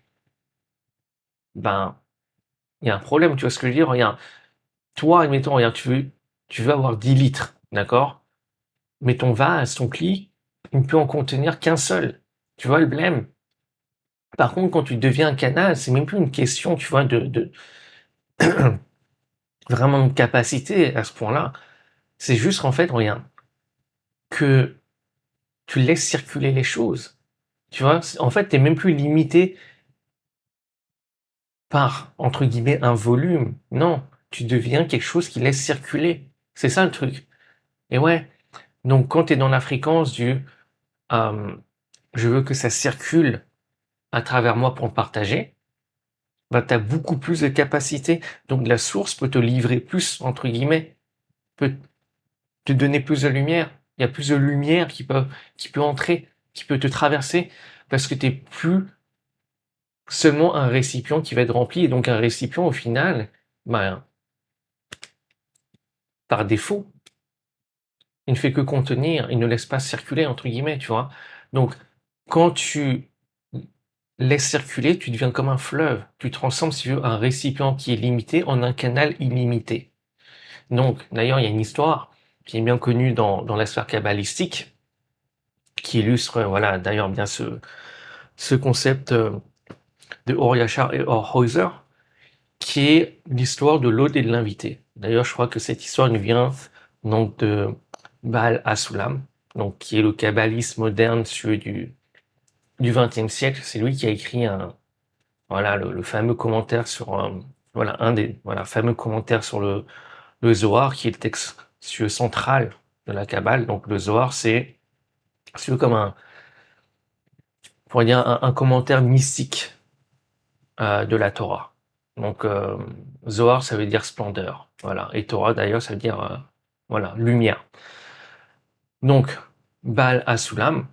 ben, il y a un problème, tu vois ce que je veux dire? Regarde, toi, admettons, regarde, tu veux avoir 10 litres, d'accord? Mais ton vase, ton cli, il ne peut en contenir qu'un seul. Tu vois le blême? Par contre, quand tu deviens un canal, c'est même plus une question, tu vois, de vraiment de capacité à ce point-là. C'est juste qu'en fait, regarde, que tu laisses circuler les choses. Tu vois, en fait, tu n'es même plus limité par, entre guillemets, un volume. Non, tu deviens quelque chose qui laisse circuler. C'est ça le truc. Et ouais, donc quand tu es dans la fréquence du euh, je veux que ça circule à travers moi pour le partager, bah, tu as beaucoup plus de capacité. Donc la source peut te livrer plus, entre guillemets, peut te donner plus de lumière. Il y a plus de lumière qui peut entrer, qui peut te traverser, parce que tu n'es plus seulement un récipient qui va être rempli. Et donc un récipient, au final, bah, par défaut, il ne fait que contenir, il ne laisse pas circuler, entre guillemets, tu vois. Donc quand tu laisses circuler, tu deviens comme un fleuve. Tu transformes, si tu veux, un récipient qui est limité en un canal illimité. Donc, d'ailleurs, il y a une histoire qui est bien connue dans la sphère kabbalistique, qui illustre, voilà, d'ailleurs bien ce concept de Or Yachar et Or Heuser, qui est l'histoire de l'hôte et de l'invité. D'ailleurs, je crois que cette histoire nous vient donc de Baal Hasulam, donc qui est le kabbalisme moderne, celui du XXe siècle. C'est lui qui a écrit le fameux commentaire sur fameux commentaires sur le Zohar, qui est le texte central de la Kabbale. Donc le Zohar, c'est comme on pourrait dire un commentaire mystique de la Torah. Donc Zohar, ça veut dire splendeur, voilà. Et Torah, d'ailleurs, ça veut dire lumière. Donc Baal Hasulam,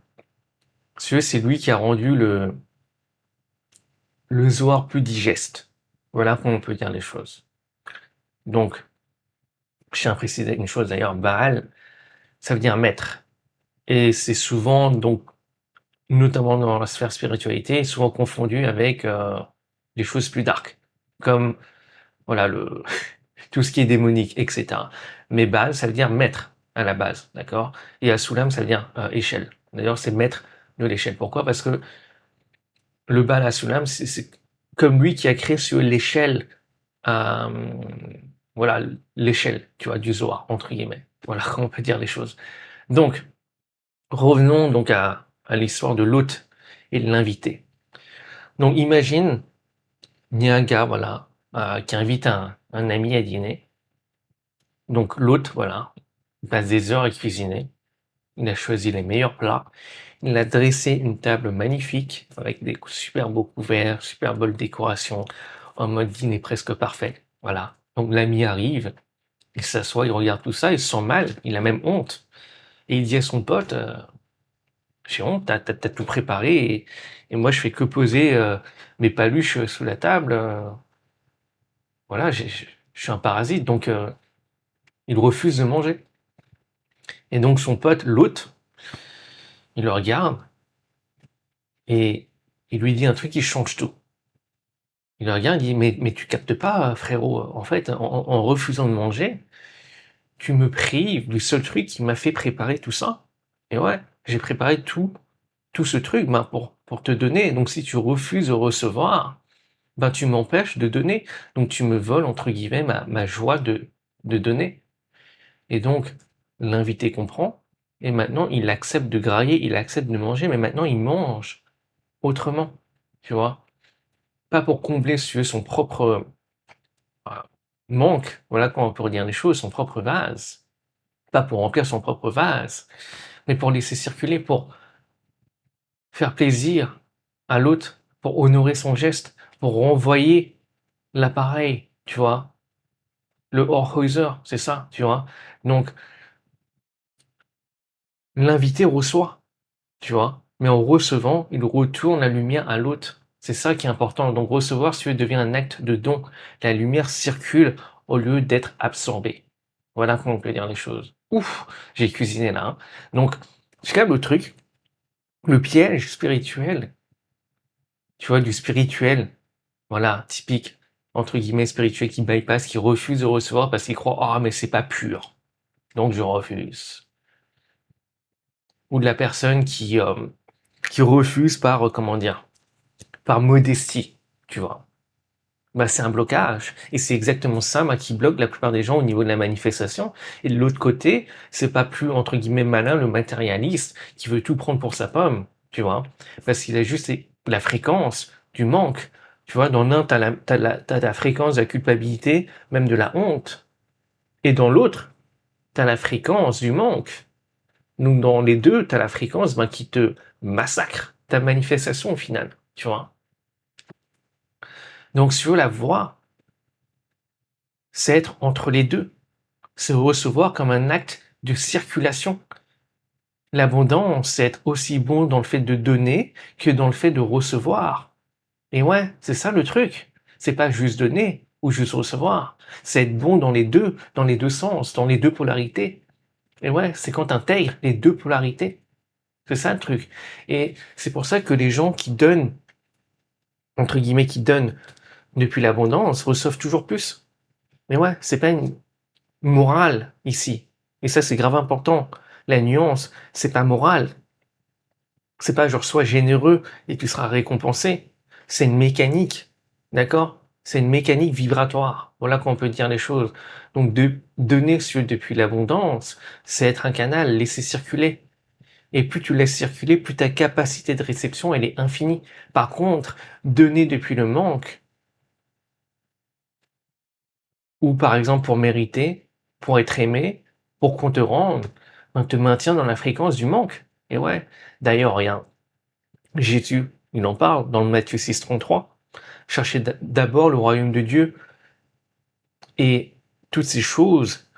c'est lui qui a rendu le Zohar plus digeste. Voilà comment on peut dire les choses. Donc, je tiens à préciser une chose d'ailleurs, Baal, ça veut dire maître. Et c'est souvent, donc, notamment dans la sphère spiritualité, souvent confondu avec des choses plus dark, comme tout ce qui est démonique, etc. Mais Baal, ça veut dire maître à la base, d'accord. Et Asulam, ça veut dire échelle. D'ailleurs, c'est maître de l'échelle. Pourquoi? Parce que le Baal Asulam, c'est comme lui qui a créé sur l'échelle, l'échelle, tu vois, du Zohar, entre guillemets. Voilà comment on peut dire les choses. Donc, revenons donc à l'histoire de l'hôte et de l'invité. Donc, imagine, il y a un gars, qui invite un ami à dîner. Donc, l'hôte, il passe des heures à cuisiner. Il a choisi les meilleurs plats. Il a dressé une table magnifique avec des super beaux couverts, super belle décoration, en mode dîner presque parfait. Voilà. Donc l'ami arrive, il s'assoit, il regarde tout ça, il se sent mal, il a même honte. Et il dit à son pote, j'ai honte, t'as tout préparé et moi je fais que poser mes paluches sous la table. Voilà, je suis un parasite, donc il refuse de manger. Et donc son pote, l'hôte, il le regarde et il lui dit un truc qui change tout. Il le regarde, il dit mais tu captes pas, frérot, en fait, en refusant de manger, tu me prives du seul truc qui m'a fait préparer tout ça. Et ouais, j'ai préparé tout ce truc pour te donner. Donc si tu refuses de recevoir, tu m'empêches de donner. Donc tu me voles, entre guillemets, ma joie de donner. Et donc, l'invité comprend, et maintenant il accepte de grailler, il accepte de manger, mais maintenant il mange autrement, tu vois. Pas pour combler son propre manque, voilà comment on peut dire les choses, son propre vase. Pas pour remplir son propre vase, mais pour laisser circuler, pour faire plaisir à l'autre, pour honorer son geste, pour renvoyer l'appareil, tu vois. Le Horhäuser, c'est ça, tu vois. Donc, l'invité reçoit, tu vois. Mais en recevant, il retourne la lumière à l'autre. C'est ça qui est important. Donc, recevoir, si tu veux, devient un acte de don. La lumière circule au lieu d'être absorbée. Voilà comment on peut dire les choses. Ouf, j'ai cuisiné là. Hein. Donc, c'est quand même le truc, le piège spirituel, tu vois, du spirituel, voilà, typique, entre guillemets, spirituel qui bypass, qui refuse de recevoir parce qu'il croit, ah, mais c'est pas pur, donc je refuse. Ou de la personne qui refuse par, comment dire, par modestie, tu vois. C'est un blocage. Et c'est exactement ça, qui bloque la plupart des gens au niveau de la manifestation. Et de l'autre côté, c'est pas plus, entre guillemets, malin, le matérialiste, qui veut tout prendre pour sa pomme, tu vois. Parce qu'il a juste la fréquence du manque. Tu vois, dans l'un, t'as la fréquence de la culpabilité, même de la honte. Et dans l'autre, t'as la fréquence du manque. Donc, dans les deux, t'as la fréquence, qui te massacre ta manifestation, au final, tu vois. Donc, si tu veux la voie, c'est être entre les deux. C'est recevoir comme un acte de circulation. L'abondance, c'est être aussi bon dans le fait de donner que dans le fait de recevoir. Et ouais, c'est ça le truc. C'est pas juste donner ou juste recevoir. C'est être bon dans les deux sens, dans les deux polarités. Et ouais, c'est quand t'intègres les deux polarités. C'est ça le truc. Et c'est pour ça que les gens qui donnent, entre guillemets, qui donnent depuis l'abondance, reçoivent toujours plus. Mais ouais, c'est pas une morale ici. Et ça, c'est grave important. La nuance, c'est pas moral. C'est pas genre sois généreux et tu seras récompensé. C'est une mécanique. D'accord? C'est une mécanique vibratoire. Voilà qu'on peut dire les choses. Donc de donner depuis l'abondance, c'est être un canal, laisser circuler. Et plus tu laisses circuler, plus ta capacité de réception, elle est infinie. Par contre, donner depuis le manque, ou par exemple pour mériter, pour être aimé, pour qu'on te rende, on te maintient dans la fréquence du manque. Et ouais, d'ailleurs, regarde, Jésus, il en parle dans le Matthieu 6,33. Cherchez d'abord le royaume de Dieu et toutes ces choses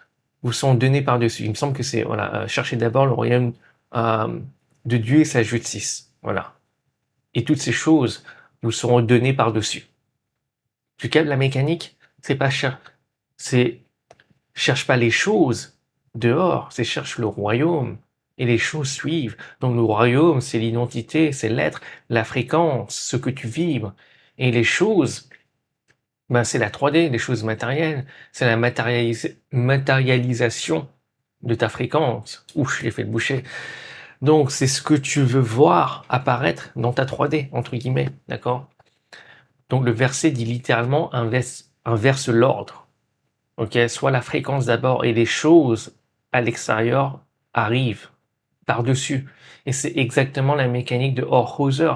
vous sont données par-dessus. Il me semble que c'est, voilà, cherchez d'abord le royaume de Dieu et sa justice. Voilà. Et toutes ces choses vous seront données par-dessus. Tu captes la mécanique? C'est pas cher. C'est cherche pas les choses dehors, c'est cherche le royaume. Et les choses suivent. Donc le royaume, c'est l'identité, c'est l'être, la fréquence, ce que tu vibres. Et les choses, ben, c'est la 3D, les choses matérielles. C'est la matérialisation de ta fréquence. Ouh, je l'ai fait le boucher. Donc c'est ce que tu veux voir apparaître dans ta 3D, entre guillemets. D'accord? Donc le verset dit littéralement inverse l'ordre. Ok, soit la fréquence d'abord et les choses à l'extérieur arrivent par-dessus. Et c'est exactement la mécanique de Horkheiser.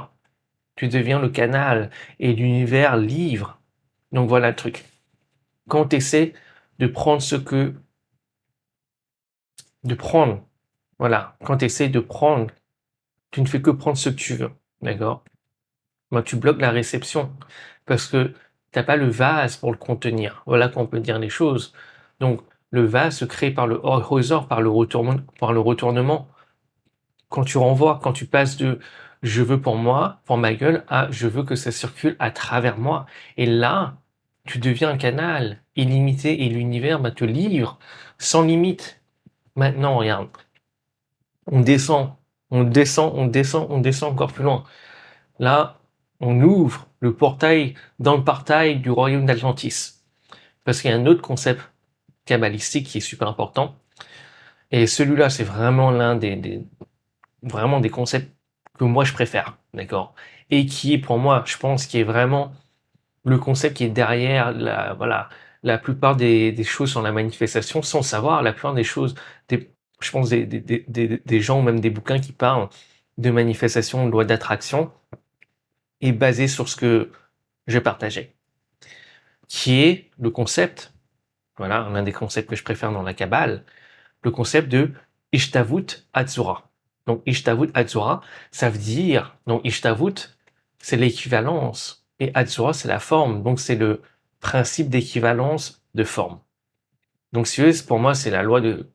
Tu deviens le canal et l'univers livre. Donc voilà le truc. Quand tu essaies de prendre ce que... De prendre, voilà. Quand tu essaies de prendre, tu ne fais que prendre ce que tu veux. D'accord? Moi, tu bloques la réception parce que t'as pas le vase pour le contenir. Voilà qu'on peut dire les choses. Donc, le vase se crée par le Horkheiser, par le retournement. Quand tu renvoies, quand tu passes de je veux pour moi, pour ma gueule, à je veux que ça circule à travers moi. Et là, tu deviens un canal illimité et l'univers te livre sans limite. Maintenant, regarde, on descend, on descend, on descend, on descend encore plus loin. Là, on ouvre le portail dans le portail du royaume d'Atlantis. Parce qu'il y a un autre concept kabbalistique qui est super important. Et celui-là, c'est vraiment l'un vraiment des concepts que moi je préfère, d'accord? Et qui est pour moi, je pense, qui est vraiment le concept qui est derrière voilà, la plupart des choses sur la manifestation, sans savoir, la plupart des choses, je pense des gens ou même des bouquins qui parlent de manifestation, de loi d'attraction, est basé sur ce que je partageais, qui est le concept, voilà, l'un des concepts que je préfère dans la Kabbale, le concept de Ishtavut Atzura. Donc Ishtavut Atzura, ça veut dire, donc Ishtavut, c'est l'équivalence, et Atzura, c'est la forme, donc c'est le principe d'équivalence de forme. Donc si vous voulez, pour moi, c'est la loi de,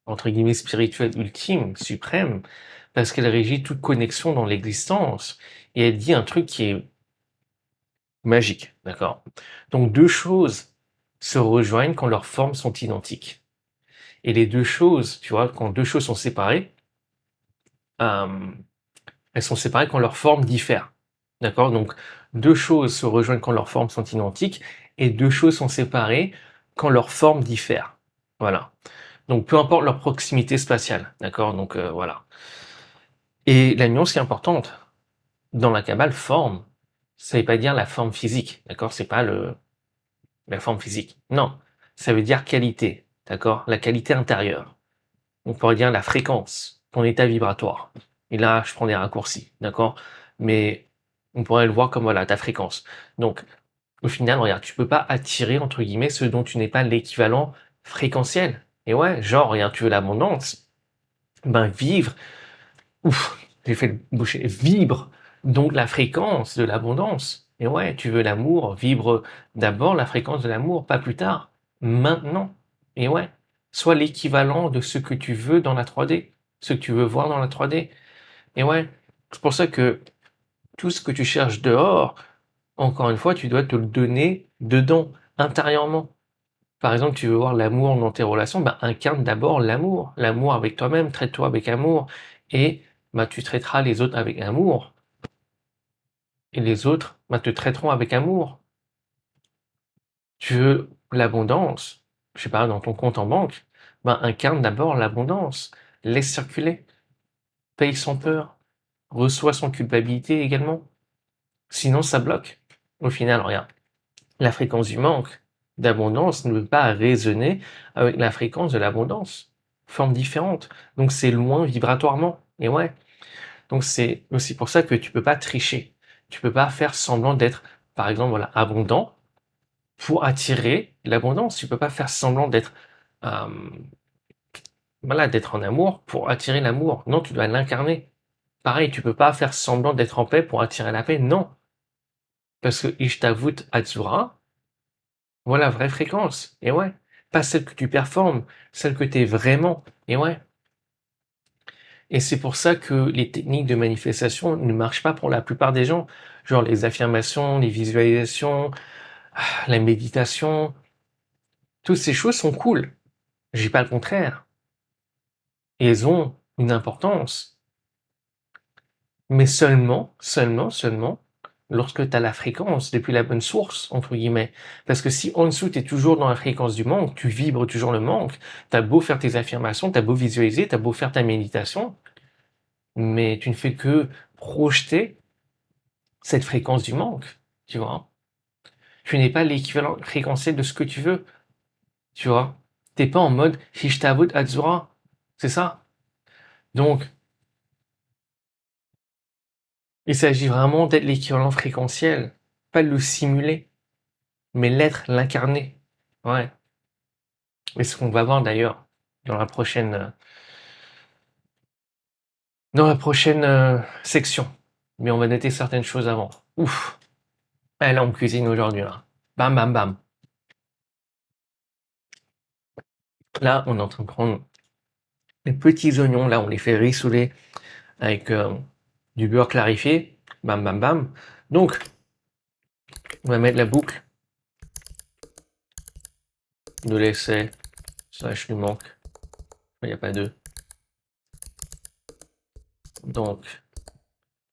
entre guillemets, spirituelle ultime, suprême, parce qu'elle régit toute connexion dans l'existence, et elle dit un truc qui est magique, d'accord? Donc deux choses se rejoignent quand leurs formes sont identiques. Et les deux choses, tu vois, quand deux choses sont séparées, elles sont séparées quand leurs formes diffèrent. D'accord? Donc, deux choses se rejoignent quand leurs formes sont identiques, et deux choses sont séparées quand leurs formes diffèrent. Voilà. Donc, peu importe leur proximité spatiale. D'accord? Donc, voilà. Et la nuance qui est importante, dans la Kabbale, forme, ça ne veut pas dire la forme physique. D'accord? C'est pas la forme physique. Non. Ça veut dire qualité. D'accord? La qualité intérieure. On pourrait dire la fréquence, ton état vibratoire. Et là, je prends des raccourcis, d'accord? Mais on pourrait le voir comme voilà, ta fréquence. Donc, au final, regarde, tu peux pas attirer, entre guillemets, ce dont tu n'es pas l'équivalent fréquentiel. Et ouais, genre, regarde, tu veux l'abondance, ben vivre, ouf, j'ai fait le boucher, vibre donc la fréquence de l'abondance. Et ouais, tu veux l'amour, vibre d'abord la fréquence de l'amour, pas plus tard, maintenant. Et ouais, sois l'équivalent de ce que tu veux dans la 3D, ce que tu veux voir dans la 3D. Et ouais, c'est pour ça que tout ce que tu cherches dehors, encore une fois, tu dois te le donner dedans, intérieurement. Par exemple, tu veux voir l'amour dans tes relations, ben, incarne d'abord l'amour. L'amour avec toi-même, traite-toi avec amour. Et ben, tu traiteras les autres avec amour. Et les autres ben, te traiteront avec amour. Tu veux l'abondance, je sais pas, dans ton compte en banque, ben, incarne d'abord l'abondance. Laisse circuler. Paye sans peur. Reçois sans culpabilité également. Sinon, ça bloque. Au final, regarde, la fréquence du manque d'abondance ne veut pas résonner avec la fréquence de l'abondance. Forme différente. Donc c'est loin vibratoirement. Et ouais. Donc c'est aussi pour ça que tu peux pas tricher. Tu peux pas faire semblant d'être, par exemple, voilà, abondant pour attirer l'abondance. Tu peux pas faire semblant d'être, voilà, d'être en amour pour attirer l'amour. Non, tu dois l'incarner. Pareil, tu peux pas faire semblant d'être en paix pour attirer la paix. Non, parce que Ishtavut Atzura, voilà, vraie fréquence. Et ouais, pas celle que tu performes, celle que tu es vraiment. Et ouais. Et c'est pour ça que les techniques de manifestation ne marchent pas pour la plupart des gens. Genre les affirmations, les visualisations, la méditation, toutes ces choses sont cool. Je dis pas le contraire. Et elles ont une importance. Mais seulement, lorsque tu as la fréquence depuis la bonne source, entre guillemets. Parce que si en dessous, tu es toujours dans la fréquence du manque, tu vibres toujours le manque, tu as beau faire tes affirmations, tu as beau visualiser, tu as beau faire ta méditation, mais tu ne fais que projeter cette fréquence du manque, tu vois. Tu n'es pas l'équivalent fréquentiel de ce que tu veux, tu vois. T'es pas en mode Hishtavut Atzura, c'est ça. Donc, il s'agit vraiment d'être l'équivalent fréquentiel, pas de le simuler, mais l'être, l'incarner. Ouais. Et ce qu'on va voir d'ailleurs dans la prochaine section. Mais on va noter certaines choses avant. Ouf. Ah, là, on cuisine aujourd'hui, là. Bam, bam, bam. Là, on est en train de prendre les petits oignons, là, on les fait rissouler avec du beurre clarifié. Bam, bam, bam. Donc, on va mettre la boucle de l'essai. Ça, je lui manque. Il n'y a pas deux. Donc,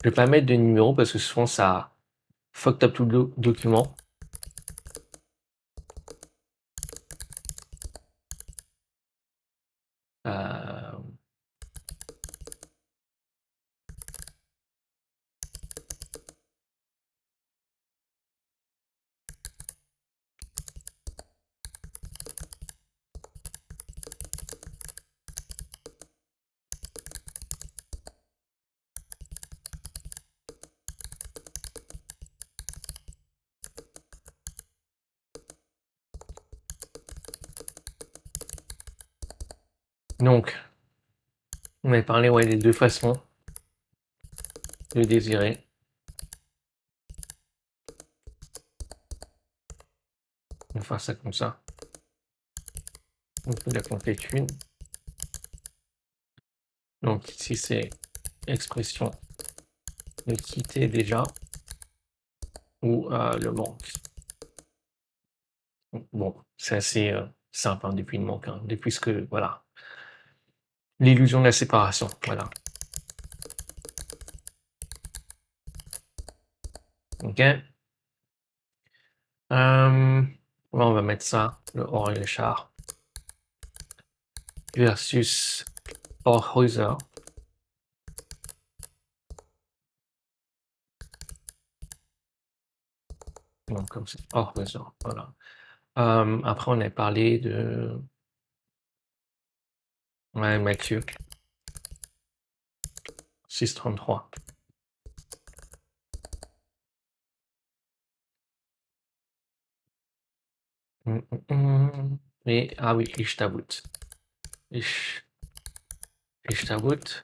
je vais pas mettre de numéro parce que souvent ça fucked up tout le document. Euh, donc, on avait parlé des deux façons de désirer. On va faire ça comme ça. On peut la complétude. Donc ici c'est expression de quitter déjà ou le manque. Bon, c'est assez simple depuis le manque, depuis ce que voilà, l'illusion de la séparation, voilà. Ok. On va mettre ça, le Or et le char versus Orhäuser. Donc comme c'est Orhäuser, voilà. Après on a parlé de Mathieu 633. Et ah oui, Ishtabut. Ishtabut.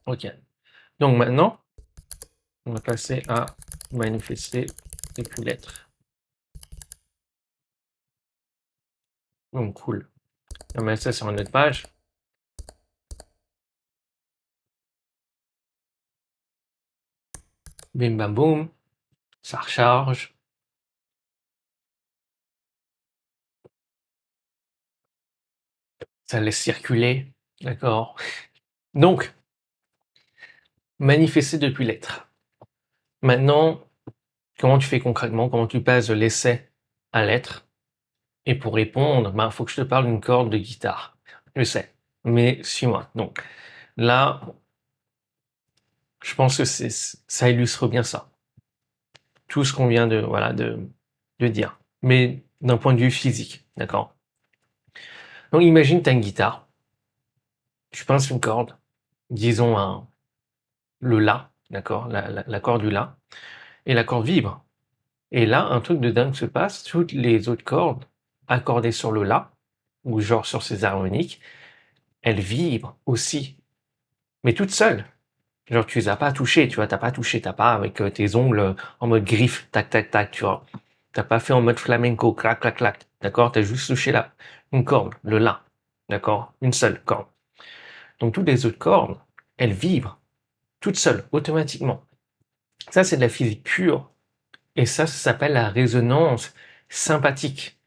Ok. Donc maintenant, on va passer à manifester depuis lettres. Donc cool. On va mettre ça sur une autre page. Bim bam boum. Ça recharge. Ça laisse circuler. D'accord. Donc, manifester depuis lettres. Maintenant, comment tu fais concrètement? Comment tu passes de l'essai à l'être? Et pour répondre, il faut que je te parle d'une corde de guitare. Je sais, mais suis-moi. Donc là, je pense que ça illustre bien ça. Tout ce qu'on vient de dire. Mais d'un point de vue physique, d'accord? Donc imagine tu as une guitare, tu pinces une corde, disons le La, d'accord, la corde du La, et la corde vibre. Et là, un truc de dingue se passe, toutes les autres cordes accordées sur le La, ou genre sur ces harmoniques, elles vibrent aussi, mais toutes seules. Genre tu les as pas touchées, tu vois, t'as pas touché, t'as pas avec tes ongles en mode griffe, tac tac tac, tu vois. T'as pas fait en mode flamenco, clac clac clac, d'accord? T'as juste touché une corde, le La, d'accord? Une seule corde. Donc toutes les autres cordes, elles vibrent, toutes seules, automatiquement. Ça, c'est de la physique pure. Et ça s'appelle la résonance sympathique.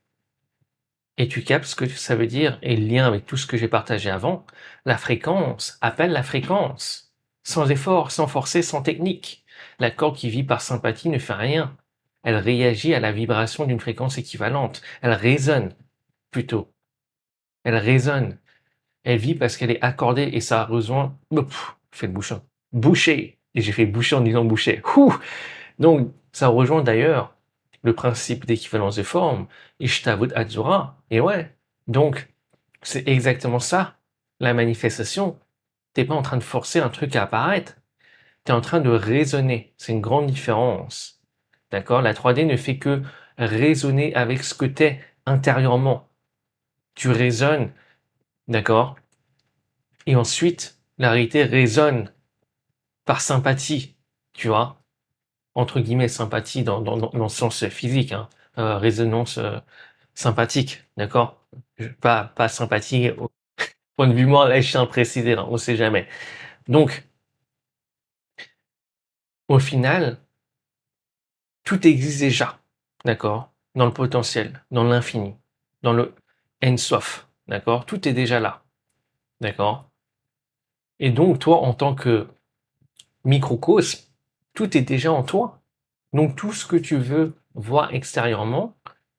Et tu captes ce que ça veut dire et le lien avec tout ce que j'ai partagé avant. La fréquence appelle la fréquence. Sans effort, sans forcer, sans technique. La corde qui vit par sympathie ne fait rien. Elle réagit à la vibration d'une fréquence équivalente. Elle résonne, plutôt. Elle résonne. Elle vit parce qu'elle est accordée et ça rejoint... Je fais le bouchon. Boucher. Et j'ai fait boucher en disant boucher. Donc, ça rejoint d'ailleurs le principe d'équivalence de forme, Ishtavut Atzura. Et ouais, donc, c'est exactement ça, la manifestation. T'es pas en train de forcer un truc à apparaître, t'es en train de raisonner. C'est une grande différence. D'accord? La 3D ne fait que raisonner avec ce que t'es intérieurement. Tu raisonnes, d'accord? Et ensuite, la réalité résonne par sympathie, tu vois? Entre guillemets sympathie dans le sens physique, hein, résonance sympathique, d'accord? Pas sympathie au point de vue moral, là je tiens à préciser, là, on sait jamais. Donc, au final, tout existe déjà, d'accord? Dans le potentiel, dans l'infini, dans le En-Sof, d'accord? Tout est déjà là, d'accord? Et donc, toi, en tant que microcosme, tout est déjà en toi. Donc, tout ce que tu veux voir extérieurement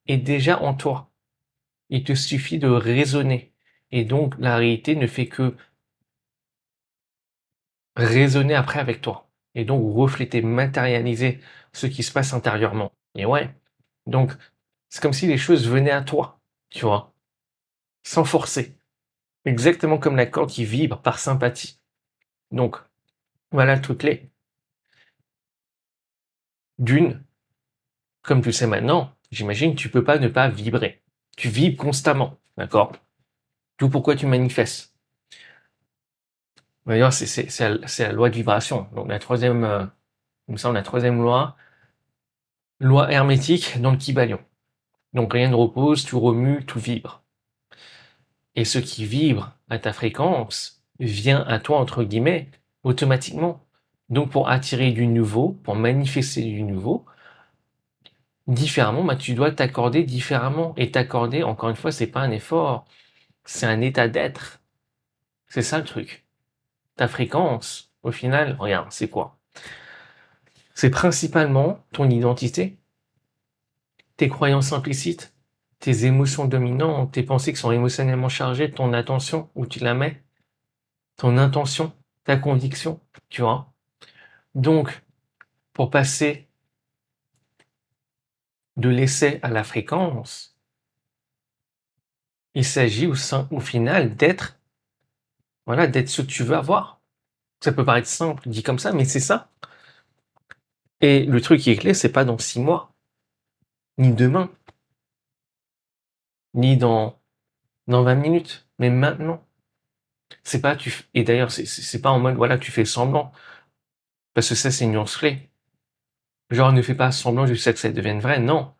est déjà en toi. Il te suffit de raisonner. Et donc, la réalité ne fait que raisonner après avec toi. Et donc, refléter, matérialiser ce qui se passe intérieurement. Et ouais. Donc, c'est comme si les choses venaient à toi, tu vois, sans forcer. Exactement comme la corde qui vibre par sympathie. Donc, voilà le truc clé. D'une, comme tu sais maintenant, j'imagine que tu peux pas ne pas vibrer. Tu vibres constamment, d'accord? Tout pourquoi tu manifestes. D'ailleurs, c'est la loi de vibration. Donc la troisième, il me semble la troisième loi hermétique dans le Kybalion. Donc rien ne repose, tout remue, tout vibre. Et ce qui vibre à ta fréquence vient à toi, entre guillemets, automatiquement. Donc pour attirer du nouveau, pour manifester du nouveau, différemment, bah, tu dois t'accorder différemment. Et t'accorder, encore une fois, c'est pas un effort, c'est un état d'être. C'est ça le truc. Ta fréquence, au final, regarde, c'est quoi? C'est principalement ton identité, tes croyances implicites, tes émotions dominantes, tes pensées qui sont émotionnellement chargées, ton attention, où tu la mets, ton intention, ta conviction, tu vois. Donc, pour passer de l'essai à la fréquence, il s'agit au final d'être, voilà, d'être ce que tu veux avoir. Ça peut paraître simple, dit comme ça, mais c'est ça. Et le truc qui est clé, c'est pas dans 6 mois, ni demain, ni dans 20 minutes, mais maintenant. C'est pas et d'ailleurs, c'est pas en mode, voilà, tu fais semblant. Parce que ça, c'est une nuance clé. Genre, ne fais pas semblant jusqu'à ce que ça devienne vrai. Non.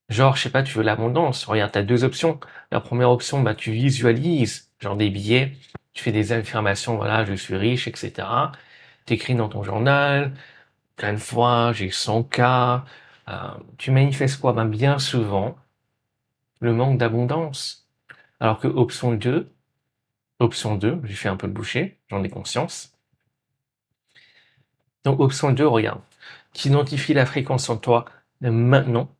Genre, je sais pas, tu veux l'abondance. Regarde, t'as 2 options. La première option, bah, tu visualises, genre des billets. Tu fais des affirmations, voilà, je suis riche, etc. T'écris dans ton journal, plein de fois, j'ai 100K. Tu manifestes quoi? Ben, bien souvent, le manque d'abondance. Alors que option 2, j'ai fait un peu le boucher, j'en ai conscience. Donc, option 2, regarde, qui identifie la fréquence en toi maintenant,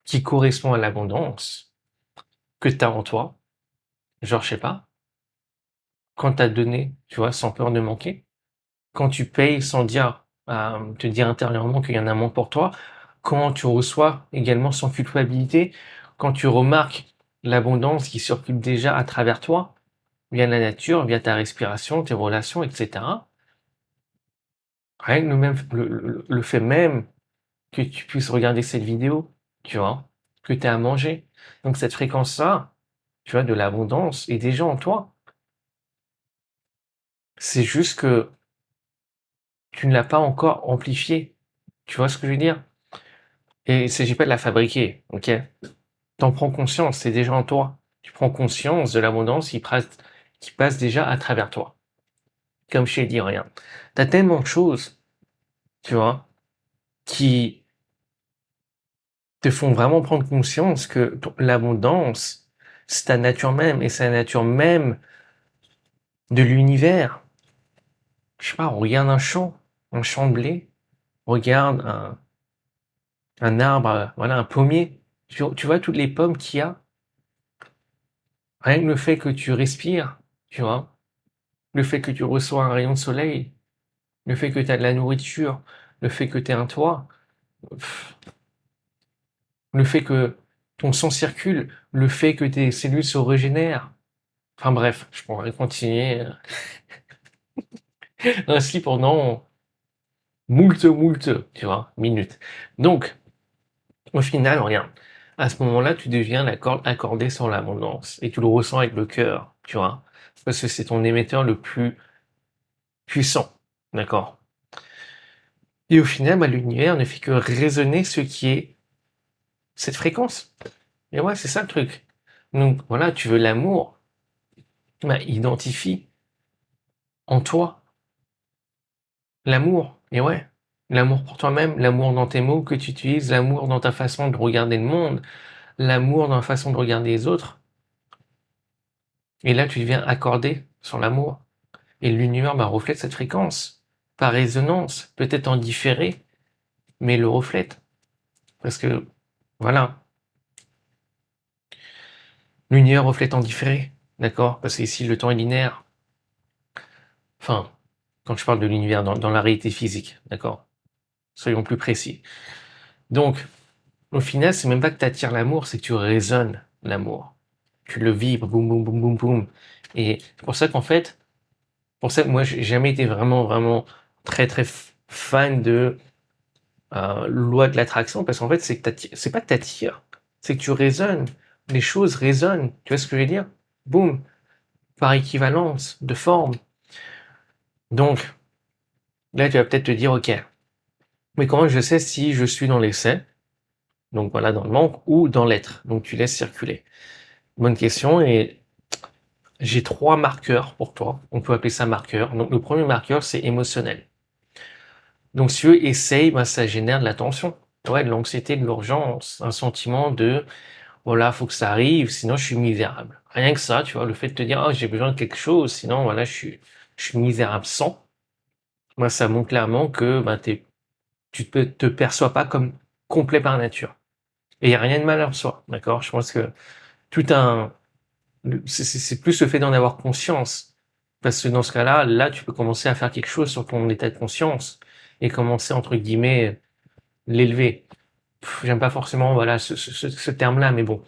qui correspond à l'abondance que tu as en toi. Genre, je sais pas, quand tu as donné, tu vois, sans peur de manquer, quand tu payes sans dire, te dire intérieurement qu'il y en a moins pour toi, quand tu reçois également sans culpabilité, quand tu remarques l'abondance qui circule déjà à travers toi, via la nature, via ta respiration, tes relations, etc. Rien que le fait même que tu puisses regarder cette vidéo, tu vois, que tu as à manger. Donc cette fréquence-là, tu vois, de l'abondance est déjà en toi. C'est juste que tu ne l'as pas encore amplifiée. Tu vois ce que je veux dire? Et il ne s'agit pas de la fabriquer, ok? T'en prends conscience, c'est déjà en toi. Tu prends conscience de l'abondance qui passe déjà à travers toi. Comme je t'ai dit, regarde, t'as tellement de choses, tu vois, qui te font vraiment prendre conscience que l'abondance, c'est ta nature même, et c'est la nature même de l'univers. Je sais pas, regarde un champ de blé, regarde un arbre, voilà, un pommier. Tu vois toutes les pommes qu'il y a. Rien que le fait que tu respires, tu vois, le fait que tu reçois un rayon de soleil, le fait que tu as de la nourriture, le fait que tu as un toit, pff, le fait que ton sang circule, le fait que tes cellules se régénèrent. Enfin bref, je pourrais continuer ainsi pendant moult, tu vois, minutes. Donc, au final, regarde, à ce moment-là, tu deviens accordé sur l'abondance et tu le ressens avec le cœur, tu vois, parce que c'est ton émetteur le plus puissant, d'accord? Et au final, bah, l'univers ne fait que résonner ce qui est cette fréquence. Et ouais, c'est ça le truc. Donc voilà, tu veux l'amour, bah, identifie en toi l'amour. Et ouais, l'amour pour toi-même, l'amour dans tes mots que tu utilises, l'amour dans ta façon de regarder le monde, l'amour dans la façon de regarder les autres. Et là, tu deviens accordé sur l'amour. Et l'univers bah, reflète cette fréquence, par résonance, peut-être en différé, mais le reflète. Parce que, voilà, l'univers reflète en différé, d'accord? Parce qu'ici, le temps est linéaire. Enfin, quand je parle de l'univers dans la réalité physique, d'accord? Soyons plus précis. Donc, au final, c'est même pas que tu attires l'amour, c'est que tu résonnes l'amour. Tu le vibres, boum, boum, boum, boum, boum. Et c'est pour ça qu'en fait, pour ça que moi, j'ai jamais été vraiment très fan de loi de l'attraction, parce qu'en fait, c'est pas que t'attires, c'est que tu résonnes. Les choses résonnent. Tu vois ce que je veux dire? Boum, par équivalence de forme. Donc, là, tu vas peut-être te dire, ok, mais comment je sais si je suis dans l'excès, donc voilà, dans le manque, ou dans l'être? Donc, tu laisses circuler. Bonne question, et j'ai 3 marqueurs pour toi. On peut appeler ça marqueur. Donc, le premier marqueur, c'est émotionnel. Donc, si tu essaye, ben, ça génère de la tension. Ouais, de l'anxiété, de l'urgence, un sentiment de voilà, faut que ça arrive, sinon je suis misérable. Rien que ça, tu vois, le fait de te dire, oh, j'ai besoin de quelque chose, sinon voilà, je suis misérable sans. Moi, ça montre clairement que ben, tu te perçois pas comme complet par nature. Et il n'y a rien de mal en soi, d'accord? Je pense que tout un, c'est plus le fait d'en avoir conscience. Parce que dans ce cas-là, là, tu peux commencer à faire quelque chose sur ton état de conscience et commencer, entre guillemets, l'élever. J'aime pas forcément, voilà, ce terme-là, mais bon.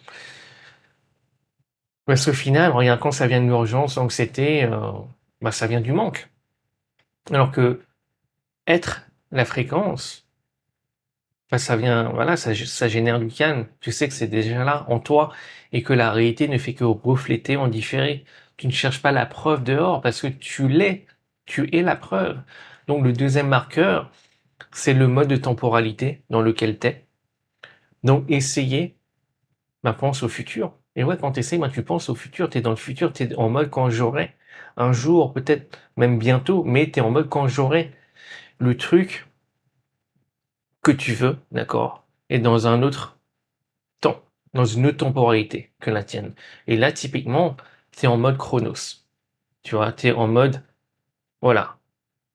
Parce qu'au final, regarde, quand ça vient de l'urgence, l'anxiété, bah, ça vient du manque. Alors que être la fréquence, bah, ça vient, voilà, ça génère du calme. Tu sais que c'est déjà là, en toi, et que la réalité ne fait que refléter en différé. Tu ne cherches pas la preuve dehors, parce que tu l'es. Tu es la preuve. Donc le deuxième marqueur, c'est le mode de temporalité dans lequel tu es. Donc essayer, bah, pense au futur. Et ouais, quand tu essaies, bah, tu penses au futur, tu es dans le futur, tu es en mode quand j'aurai. Un jour, peut-être même bientôt, mais tu es en mode quand j'aurai le truc que tu veux, d'accord, et dans un autre temps, dans une autre temporalité que la tienne. Et là, typiquement, tu es en mode chronos. Tu vois, tu es en mode, voilà,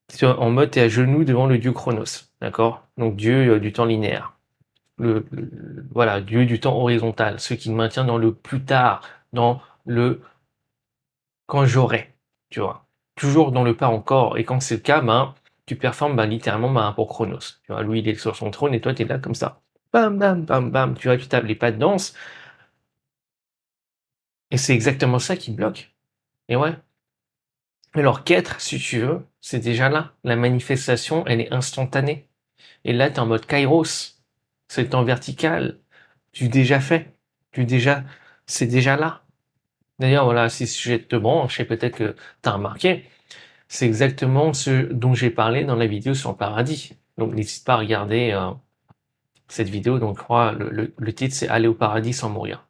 tu es en mode, tu es à genoux devant le dieu chronos, d'accord? Donc dieu du temps linéaire. Voilà, dieu du temps horizontal, ce qui me maintient dans le plus tard, dans le quand j'aurai, tu vois. Toujours dans le pas encore. Et quand c'est le cas, ben, tu performes ben, littéralement ben, pour Chronos. Tu vois, lui, il est sur son trône et toi, tu es là comme ça. Bam, bam, bam, bam. Tu vois, tu tapes les pas de danse. Et c'est exactement ça qui bloque. Et ouais. Alors qu'être, si tu veux, c'est déjà là. La manifestation, elle est instantanée. Et là, tu es en mode kairos. C'est en vertical. Du déjà fait. Du déjà, c'est déjà là. D'ailleurs, voilà, si ce sujet te branche, et peut-être que tu as remarqué, c'est exactement ce dont j'ai parlé dans la vidéo sur le paradis. Donc, n'hésite pas à regarder cette vidéo. Donc, je crois, le titre, c'est Aller au paradis sans mourir.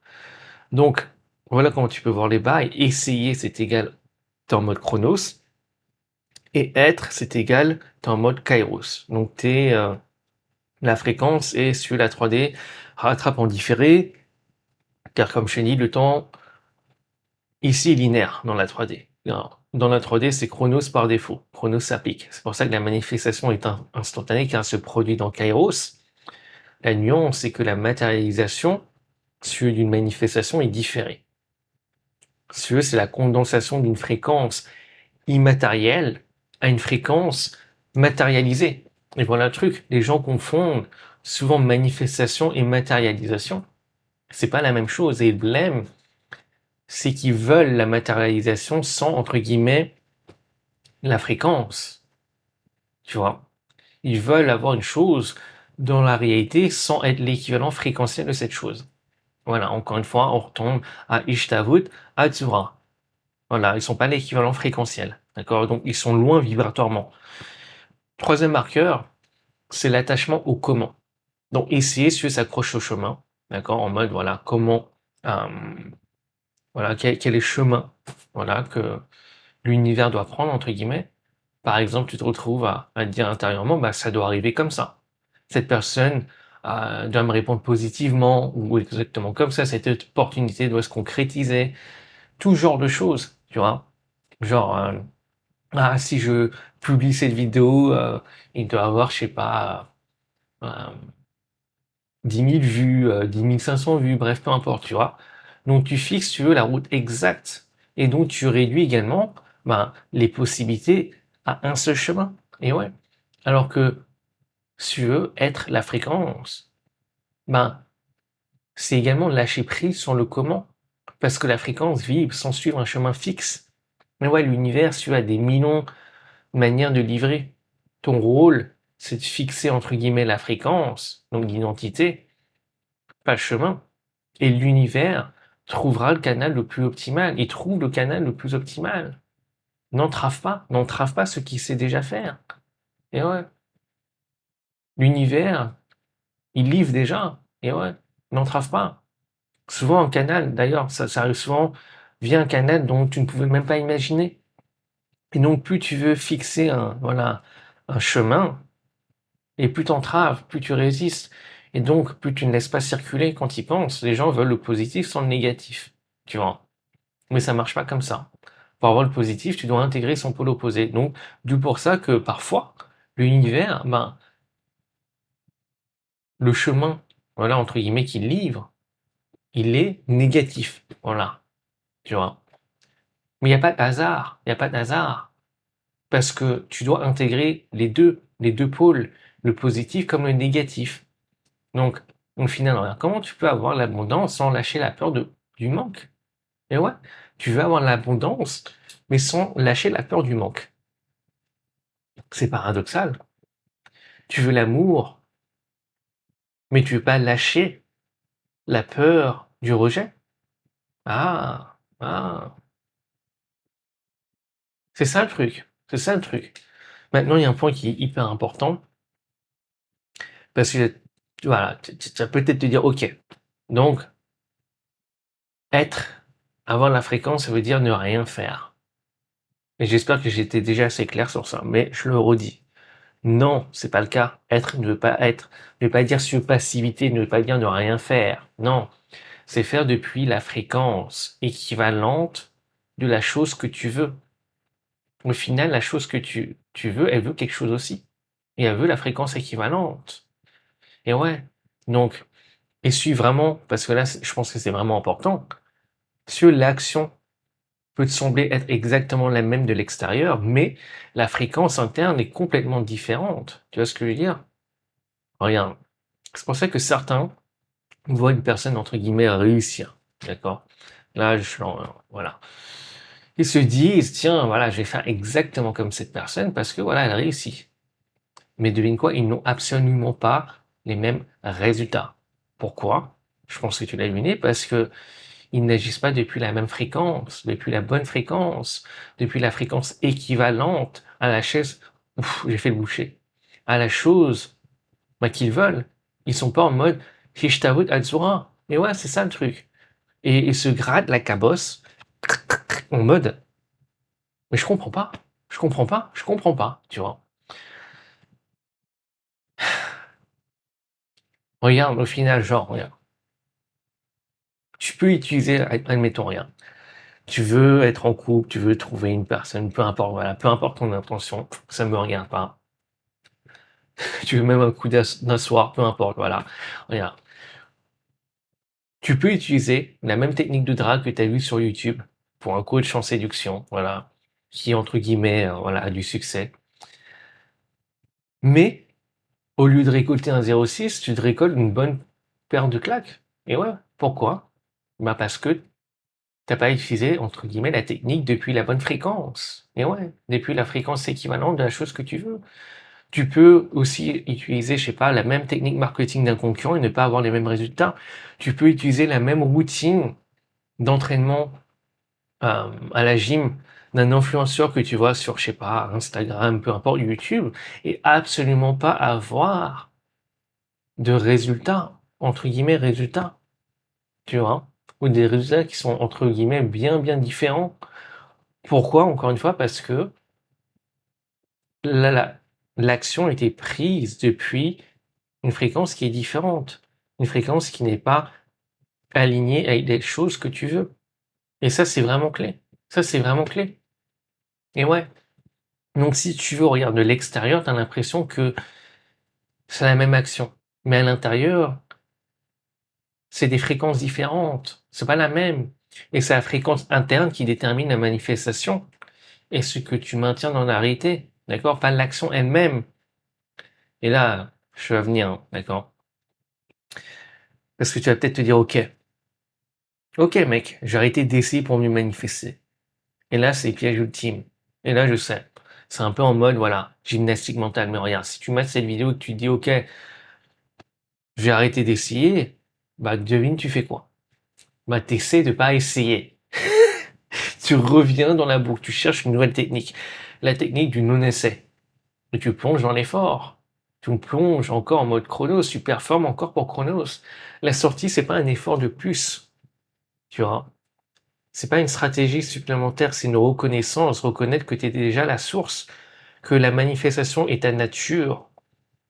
Donc, voilà comment tu peux voir les bails. Essayer, c'est égal, t'es en mode chronos. Et être, c'est égal, t'es en mode kairos. Donc, la fréquence et sur la 3D rattrape en différé, car comme je t'ai dit, le temps ici est linéaire dans la 3D. Dans la 3D, c'est chronos par défaut. Chronos s'applique. C'est pour ça que la manifestation est instantanée, car elle se produit dans kairos. La nuance, c'est que la matérialisation d'une manifestation est différée. C'est la condensation d'une fréquence immatérielle à une fréquence matérialisée. Et voilà le truc, les gens confondent souvent manifestation et matérialisation. C'est pas la même chose. Et le problème, c'est qu'ils veulent la matérialisation sans, entre guillemets, la fréquence. Tu vois? Ils veulent avoir une chose dans la réalité sans être l'équivalent fréquentiel de cette chose. Voilà, encore une fois, on retombe à Ishtavut, à Tzura. Voilà, ils sont pas l'équivalent fréquentiel. D'accord? Donc, ils sont loin vibratoirement. Troisième marqueur, c'est l'attachement au comment. Donc, essayer si s'accroche au chemin. D'accord? En mode, voilà, comment, euh, voilà, quel est le chemin, voilà, que l'univers doit prendre, entre guillemets. Par exemple, tu te retrouves à te dire intérieurement, bah, ça doit arriver comme ça. Cette personne doit me répondre positivement, ou exactement comme ça, cette opportunité doit se concrétiser. Tout genre de choses, tu vois. Genre, si je publie cette vidéo, il doit avoir, je sais pas, euh, 10 000 vues, 10 500 vues, bref, peu importe, tu vois. Donc tu fixes, tu veux, la route exacte. Et donc tu réduis également les possibilités à un seul chemin. Et ouais. Alors que si tu veux être la fréquence, c'est également lâcher prise sur le comment. Parce que la fréquence vibre sans suivre un chemin fixe. Mais ouais, l'univers, tu as des millions de manières de livrer. Ton rôle, c'est de fixer entre guillemets la fréquence, donc l'identité, pas le chemin. Et l'univers trouvera le canal le plus optimal. Il trouve le canal le plus optimal. N'entrave pas ce qu'il sait déjà faire. Et ouais, l'univers, il livre déjà. Et ouais, n'entrave pas. Souvent un canal, d'ailleurs, ça arrive souvent via un canal dont tu ne pouvais même pas imaginer. Et donc plus tu veux fixer un chemin, et plus t'entraves, plus tu résistes. Et donc plus tu ne laisses pas circuler quand ils pensent. Les gens veulent le positif sans le négatif. Tu vois. Mais ça marche pas comme ça. Pour avoir le positif, tu dois intégrer son pôle opposé. Donc, d'où pour ça que parfois, l'univers, le chemin, voilà, entre guillemets, qu'il livre, il est négatif. Voilà. Tu vois. Mais il n'y a pas de hasard. Il n'y a pas de hasard. Parce que tu dois intégrer les deux pôles, le positif comme le négatif. Donc, au final, regarde, comment tu peux avoir l'abondance sans lâcher la peur du manque? Et ouais, tu veux avoir l'abondance, mais sans lâcher la peur du manque. C'est paradoxal. Tu veux l'amour, mais tu veux pas lâcher la peur du rejet. Ah, ah, c'est ça le truc. C'est ça le truc. Maintenant, il y a un point qui est hyper important, parce que, voilà, tu vas peut-être te dire, ok, donc, être, avoir la fréquence, ça veut dire ne rien faire. Et j'espère que j'étais déjà assez clair sur ça, mais je le redis. Non, c'est pas le cas. Être, ne veut pas dire sur passivité, ne veut pas dire ne rien faire. Non, c'est faire depuis la fréquence équivalente de la chose que tu veux. Au final, la chose que tu veux, elle veut quelque chose aussi. Et elle veut la fréquence équivalente. Et ouais. Donc, et suis vraiment, parce que là, je pense que c'est vraiment important, sur l'action peut te sembler être exactement la même de l'extérieur, mais la fréquence interne est complètement différente. Tu vois ce que je veux dire? Regarde. C'est pour ça que certains voient une personne, entre guillemets, réussir. D'accord? Là, voilà. Ils se disent, tiens, voilà, je vais faire exactement comme cette personne parce que voilà, elle réussit. Mais devine quoi, ils n'ont absolument pas les mêmes résultats. Pourquoi? Je pense que tu l'as deviné, parce que ils n'agissent pas depuis la même fréquence, depuis la bonne fréquence, depuis la fréquence équivalente à la chaise. Ouf, j'ai fait le boucher. À la chose qu'ils veulent. Ils sont pas en mode Hishtavut Atzura. Et ouais, c'est ça le truc. Et ils se grattent la cabosse en mode mais je comprends pas. Je comprends pas. Je comprends pas. Tu vois. Regarde, au final, genre, regarde. Tu peux utiliser, admettons, rien. Tu veux être en couple, tu veux trouver une personne, peu importe, voilà, peu importe ton intention, ça me regarde pas. Tu veux même un coup d'un soir, peu importe, voilà. Regarde. Tu peux utiliser la même technique de drague que tu as vue sur YouTube pour un coach en séduction, voilà, qui, entre guillemets, voilà, a du succès. Mais, au lieu de récolter un 0,6, tu te récoltes une bonne paire de claques. Et ouais, pourquoi? Bah parce que t'as pas utilisé, entre guillemets, la technique depuis la bonne fréquence. Et ouais, depuis la fréquence équivalente de la chose que tu veux. Tu peux aussi utiliser, je sais pas, la même technique marketing d'un concurrent et ne pas avoir les mêmes résultats. Tu peux utiliser la même routine d'entraînement à la gym d'un influenceur que tu vois sur, je sais pas, Instagram, peu importe, YouTube, et absolument pas avoir de résultats, entre guillemets, résultats, tu vois, ou des résultats qui sont, entre guillemets, bien, bien différents. Pourquoi? Encore une fois, parce que l'action a été prise depuis une fréquence qui est différente, une fréquence qui n'est pas alignée avec les choses que tu veux. Et ça, c'est vraiment clé. Ça, c'est vraiment clé. Et ouais. Donc, si tu veux, regarder de l'extérieur, tu as l'impression que c'est la même action. Mais à l'intérieur, c'est des fréquences différentes. C'est pas la même. Et c'est la fréquence interne qui détermine la manifestation et ce que tu maintiens dans la réalité. D'accord? Pas l'action elle-même. Et là, je vais venir, hein, d'accord? Parce que tu vas peut-être te dire, ok mec, j'ai arrêté d'essayer pour mieux manifester. Et là, c'est piège ultime. Et là, je sais. C'est un peu en mode, voilà, gymnastique mentale. Mais regarde, si tu mets cette vidéo et que tu te dis, ok, j'ai arrêté d'essayer, bah devine, tu fais quoi? Bah t'essaies de pas essayer. Tu reviens dans la boucle, tu cherches une nouvelle technique. La technique du non-essai. Et tu plonges dans l'effort. Tu plonges encore en mode chronos, tu performes encore pour chronos. La sortie, c'est pas un effort de plus. Tu vois? C'est pas une stratégie supplémentaire, c'est une reconnaissance, reconnaître que tu es déjà la source, que la manifestation est ta nature,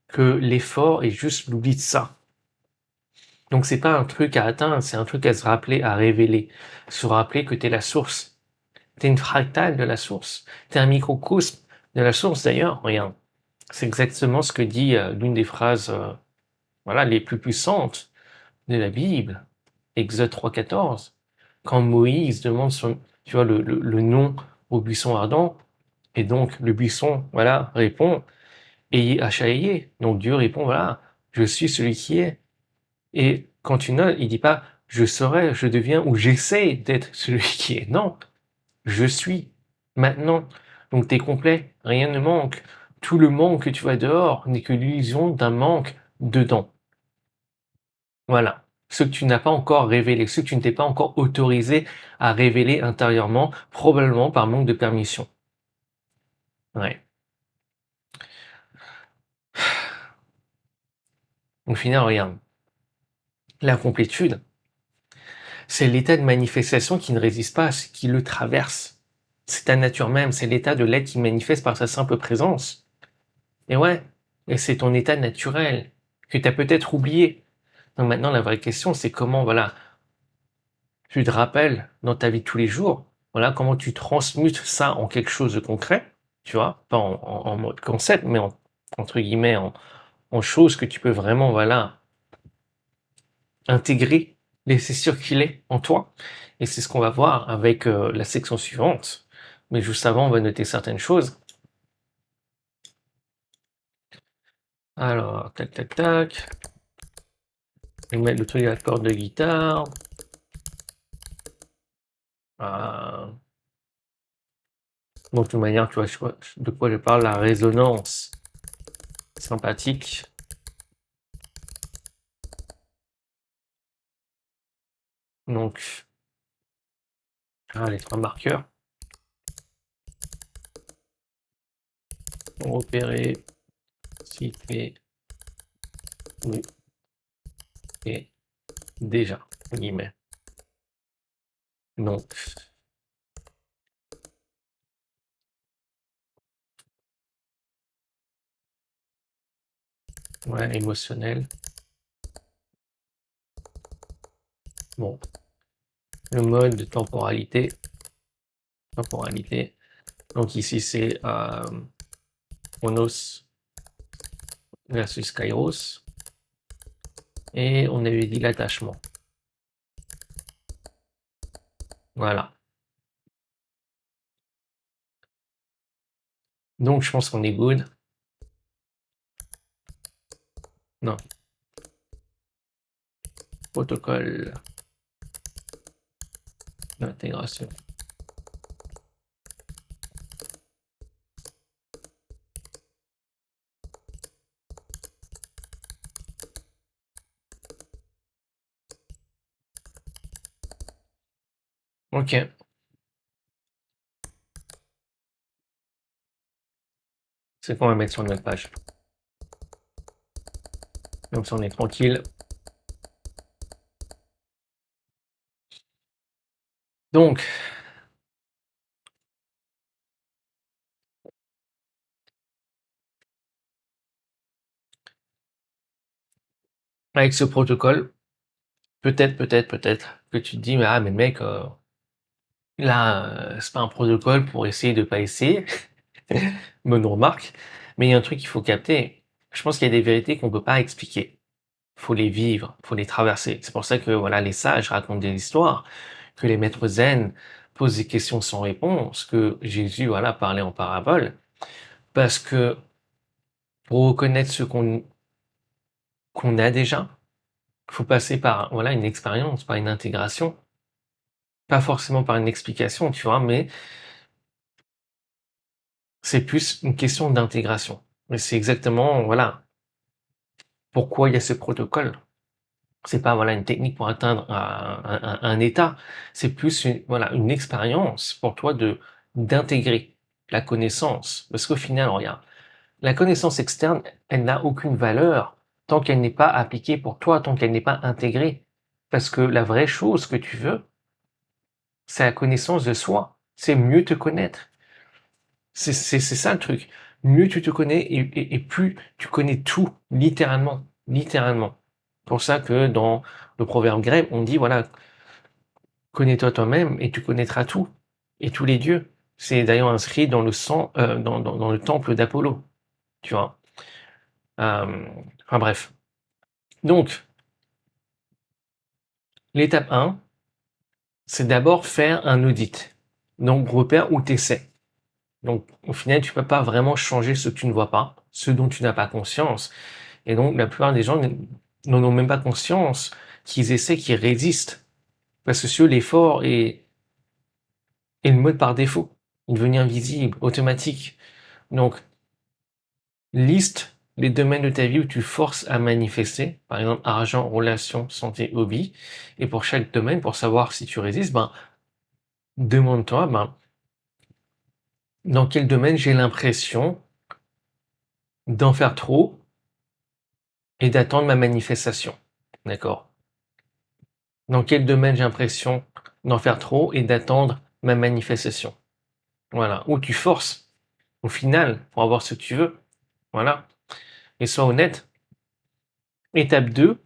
que l'effort est juste l'oubli de ça. Donc c'est pas un truc à atteindre, c'est un truc à se rappeler, à révéler. Se rappeler que tu es la source. Tu es une fractale de la source. Tu es un microcosme de la source d'ailleurs. Regarde, c'est exactement ce que dit l'une des phrases voilà, les plus puissantes de la Bible. Exode 3,14. Quand Moïse demande tu vois, le nom au buisson ardent, et donc le buisson, voilà, répond, Ayez Achaïe. Donc Dieu répond, voilà, je suis celui qui est. Et quand tu notes, il dit pas, je serai, je deviens, ou j'essaie d'être celui qui est. Non, je suis, maintenant. Donc t'es complet, rien ne manque. Tout le manque que tu vois dehors n'est que l'illusion d'un manque dedans. Voilà. Ce que tu n'as pas encore révélé, ce que tu ne t'es pas encore autorisé à révéler intérieurement, probablement par manque de permission. Ouais. Au final, regarde. La complétude, c'est l'état de manifestation qui ne résiste pas à ce qui le traverse. C'est ta nature même, c'est l'état de l'être qui manifeste par sa simple présence. Et ouais, et c'est ton état naturel que tu as peut-être oublié. Donc maintenant, la vraie question, c'est comment, voilà, tu te rappelles dans ta vie de tous les jours, voilà, comment tu transmutes ça en quelque chose de concret, tu vois, pas en mode concept, mais entre guillemets, en choses que tu peux vraiment, voilà, intégrer, laisser circuler en toi. Et c'est ce qu'on va voir avec la section suivante. Mais juste avant, on va noter certaines choses. Alors, tac, tac, tac. Je vais mettre le truc à la corde de guitare. Donc, de toute manière, tu vois de quoi je parle, la résonance sympathique. Donc, les 3 marqueurs. Pour repérer si tu es déjà, entre guillemets. Donc, ouais, émotionnel. Bon, le mode de temporalité. Donc ici, c'est Chronos versus Kairos. Et on avait dit l'attachement. Voilà. Donc, je pense qu'on est good. Non. Protocole d'intégration. Ok. C'est quoi on va mettre sur notre page. Comme ça, on est tranquille. Donc, avec ce protocole, peut-être que tu te dis, mais le mec, là, c'est pas un protocole pour essayer de pas essayer. Bonne remarque. Mais il y a un truc qu'il faut capter. Je pense qu'il y a des vérités qu'on peut pas expliquer. Faut les vivre, faut les traverser. C'est pour ça que voilà, les sages racontent des histoires, que les maîtres zen posent des questions sans réponse, que Jésus voilà parlait en parabole, parce que pour reconnaître ce qu'on a déjà, faut passer par voilà une expérience, par une intégration, pas forcément par une explication, tu vois, mais c'est plus une question d'intégration. Mais c'est exactement voilà pourquoi il y a ce protocole. C'est pas voilà une technique pour atteindre un état, c'est plus voilà une expérience pour toi de d'intégrer la connaissance. Parce qu'au final, regarde, la connaissance externe, elle n'a aucune valeur tant qu'elle n'est pas appliquée pour toi, tant qu'elle n'est pas intégrée. Parce que la vraie chose que tu veux, c'est la connaissance de soi, c'est mieux te connaître. C'est ça le truc. Mieux tu te connais et plus tu connais tout, littéralement. Littéralement. Pour ça que dans le proverbe grec, on dit voilà, connais-toi toi-même et tu connaîtras tout. Et tous les dieux. C'est d'ailleurs inscrit dans le sang, dans le temple d'Apollo. Tu vois. Enfin bref. Donc, l'étape 1, c'est d'abord faire un audit. Donc, repère où tu essaies. Donc, au final, tu peux pas vraiment changer ce que tu ne vois pas, ce dont tu n'as pas conscience. Et donc, la plupart des gens n'en ont même pas conscience qu'ils essaient, qu'ils résistent. Parce que sur l'effort est le mode par défaut. Il devient invisible, automatique. Donc, liste les domaines de ta vie où tu forces à manifester, par exemple argent, relations, santé, hobby. Et pour chaque domaine, pour savoir si tu résistes, demande-toi, dans quel domaine j'ai l'impression d'en faire trop et d'attendre ma manifestation. D'accord? Dans quel domaine j'ai l'impression d'en faire trop et d'attendre ma manifestation. Voilà. Ou tu forces, au final, pour avoir ce que tu veux. Voilà. Et sois honnête. Étape 2,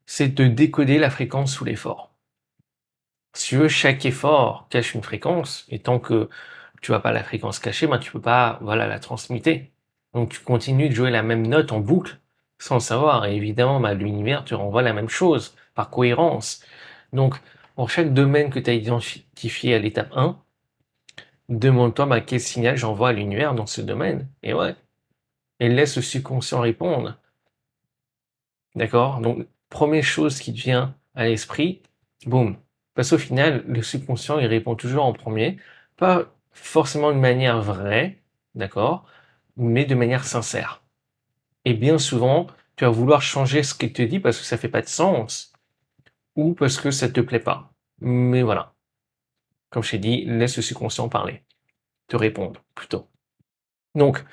c'est de décoder la fréquence sous l'effort. Si tu veux, chaque effort cache une fréquence, et tant que tu n'as pas la fréquence cachée, tu peux pas voilà, la transmuter. Donc tu continues de jouer la même note en boucle, sans le savoir. Et évidemment, l'univers te renvoie la même chose, par cohérence. Donc, pour chaque domaine que tu as identifié à l'étape 1, demande-toi quel signal j'envoie à l'univers dans ce domaine. Et ouais. Et laisse le subconscient répondre. D'accord? Donc, première chose qui te vient à l'esprit, boum. Parce qu'au final, le subconscient, il répond toujours en premier, pas forcément de manière vraie, d'accord, mais de manière sincère. Et bien souvent, tu vas vouloir changer ce qu'il te dit parce que ça fait pas de sens ou parce que ça te plaît pas. Mais voilà, comme je t'ai dit, laisse le subconscient parler, te répondre plutôt. Donc,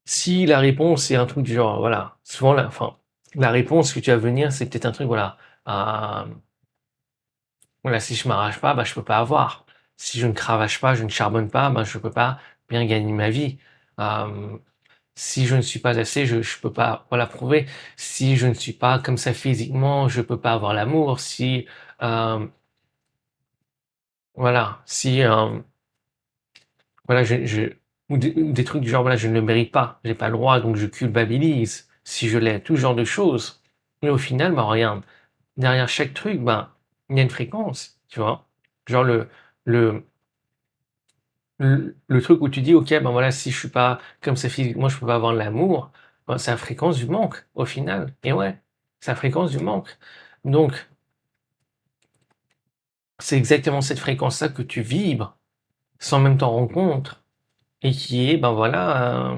si la réponse est un truc du genre, voilà, souvent, la réponse que tu vas venir, c'est peut-être un truc, voilà, euh, voilà, si je m'arrache pas, bah, je peux pas avoir. Si je ne cravache pas, je ne charbonne pas, bah, je peux pas bien gagner ma vie. Euh, si je ne suis pas assez, je peux pas, voilà, prouver. Si je ne suis pas comme ça physiquement, je peux pas avoir l'amour. Si, euh, voilà, si, voilà, ou des trucs du genre, voilà, je ne le mérite pas, j'ai pas le droit, donc je culpabilise. Si je l'ai, tout ce genre de choses. Mais au final, bah, regarde, derrière chaque truc, bah, il y a une fréquence, tu vois. Genre le, le truc où tu dis, ok, ben voilà, si je suis pas comme ça physiquement, je peux pas avoir l'amour, ben, c'est la fréquence du manque, au final. Et ouais, c'est la fréquence du manque. Donc, c'est exactement cette fréquence-là que tu vibres sans même t'en rendre compte et qui est, ben voilà,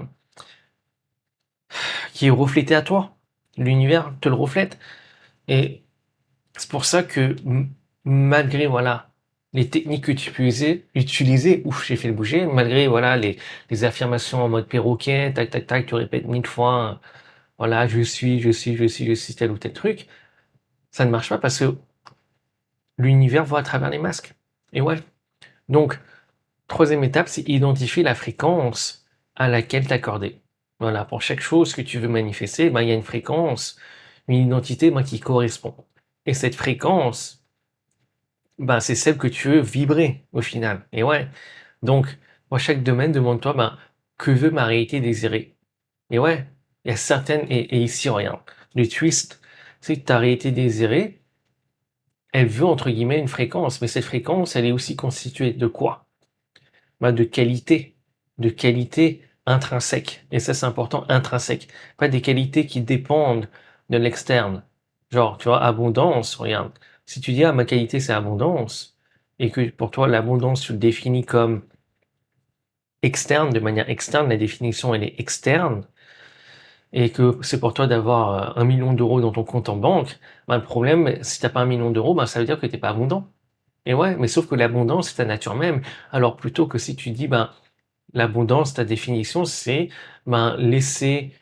qui est reflété à toi. L'univers te le reflète. Et c'est pour ça que malgré voilà les techniques que tu peux utiliser, ouf, j'ai fait le bouger, malgré voilà les affirmations en mode perroquet, tac tac tac, tu répètes 1000 fois, voilà, je suis tel ou tel truc, ça ne marche pas parce que l'univers voit à travers les masques. Et ouais. Donc, troisième étape, c'est identifier la fréquence à laquelle t'accorder. Voilà, pour chaque chose que tu veux manifester, ben, il y a une fréquence, une identité ben, qui correspond. Et cette fréquence, ben, c'est celle que tu veux vibrer au final. Et ouais. Donc, pour chaque domaine, demande-toi ben, que veut ma réalité désirée. Et ouais, il y a certaines, et ici, regarde, le twist, c'est que ta réalité désirée, elle veut entre guillemets une fréquence, mais cette fréquence, elle est aussi constituée de quoi? Ben, de qualité intrinsèque. Et ça, c'est important, intrinsèque. Pas des qualités qui dépendent de l'externe. Genre, tu vois, abondance, regarde. Si tu dis, ah, ma qualité, c'est abondance, et que pour toi, l'abondance, tu le définis comme externe, de manière externe, la définition, elle est externe, et que c'est pour toi d'avoir 1 million d'euros dans ton compte en banque, ben, le problème, si t'as pas 1 million d'euros, ben, ça veut dire que t'es pas abondant. Et ouais, mais sauf que l'abondance, c'est ta nature même. Alors plutôt que si tu dis, ben, l'abondance, ta définition, c'est ben, laisser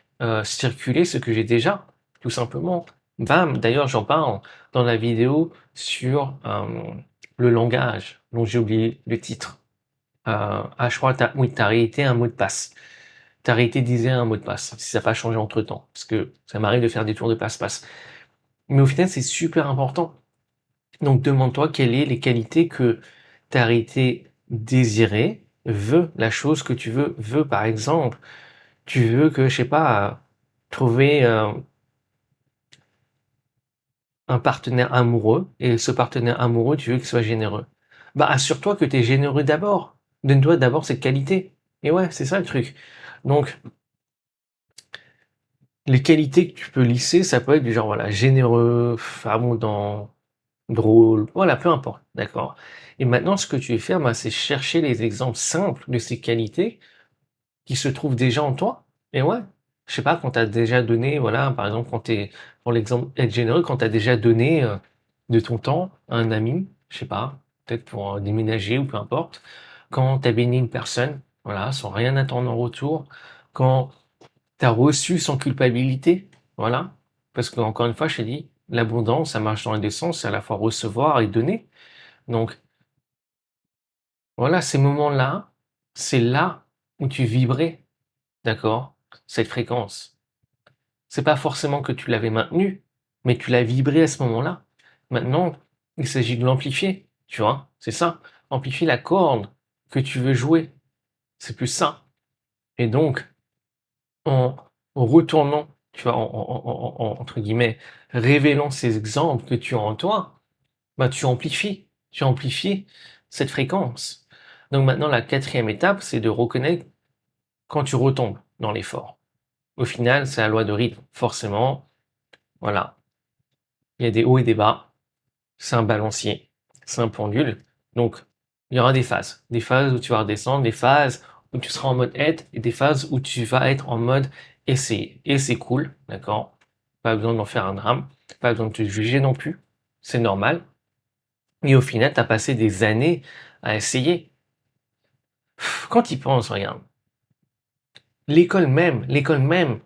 circuler ce que j'ai déjà, tout simplement. Bam, d'ailleurs, j'en parle dans la vidéo sur le langage, dont j'ai oublié le titre. Je crois, oui, ta réalité, un mot de passe. Ta réalité disait un mot de passe, si ça n'a pas changé entre temps, parce que ça m'arrive de faire des tours de passe-passe. Mais au final, c'est super important. Donc demande-toi quelles sont les qualités que ta réalité désirée veut, la chose que tu veux par exemple, tu veux que, je sais pas, trouver un partenaire amoureux, et ce partenaire amoureux, tu veux qu'il soit généreux. Bah assure-toi que tu es généreux d'abord. Donne-toi d'abord cette qualité. Et ouais, c'est ça le truc. Donc, les qualités que tu peux lisser, ça peut être du genre, voilà, généreux, abondant, drôle, voilà, peu importe, d'accord. Et maintenant, ce que tu veux faire, bah, c'est chercher les exemples simples de ces qualités qui se trouvent déjà en toi. Et ouais, je sais pas, quand tu as déjà donné, voilà, par exemple, quand tu pour l'exemple, être généreux, quand tu as déjà donné de ton temps à un ami, je sais pas, peut-être pour déménager ou peu importe, quand tu as béni une personne, voilà, sans rien attendre en retour, quand tu as reçu sans culpabilité, voilà, parce que encore une fois, je t'ai dit, l'abondance, ça marche dans les deux sens, c'est à la fois recevoir et donner. Donc, voilà, ces moments-là, c'est là où tu vibrais, d'accord? Cette fréquence. C'est pas forcément que tu l'avais maintenue, mais tu l'as vibré à ce moment-là. Maintenant, il s'agit de l'amplifier, tu vois? C'est ça. Amplifier la corde que tu veux jouer. C'est plus ça. Et donc, en retournant, tu vois, entre guillemets, révélant ces exemples que tu as en toi, bah, tu amplifies cette fréquence. Donc maintenant, la quatrième étape, c'est de reconnaître quand tu retombes dans l'effort. Au final, c'est la loi de rythme. Forcément, voilà, il y a des hauts et des bas, c'est un balancier. c'est un pendule. Donc, il y aura des phases. Des phases où tu vas redescendre, des phases où tu seras en mode aide et des phases où tu vas être en mode essayer. Et c'est cool, d'accord? Pas besoin d'en faire un drame, pas besoin de te juger non plus. C'est normal. Et au final, tu as passé des années à essayer. Quand tu y penses, regarde. L'école même,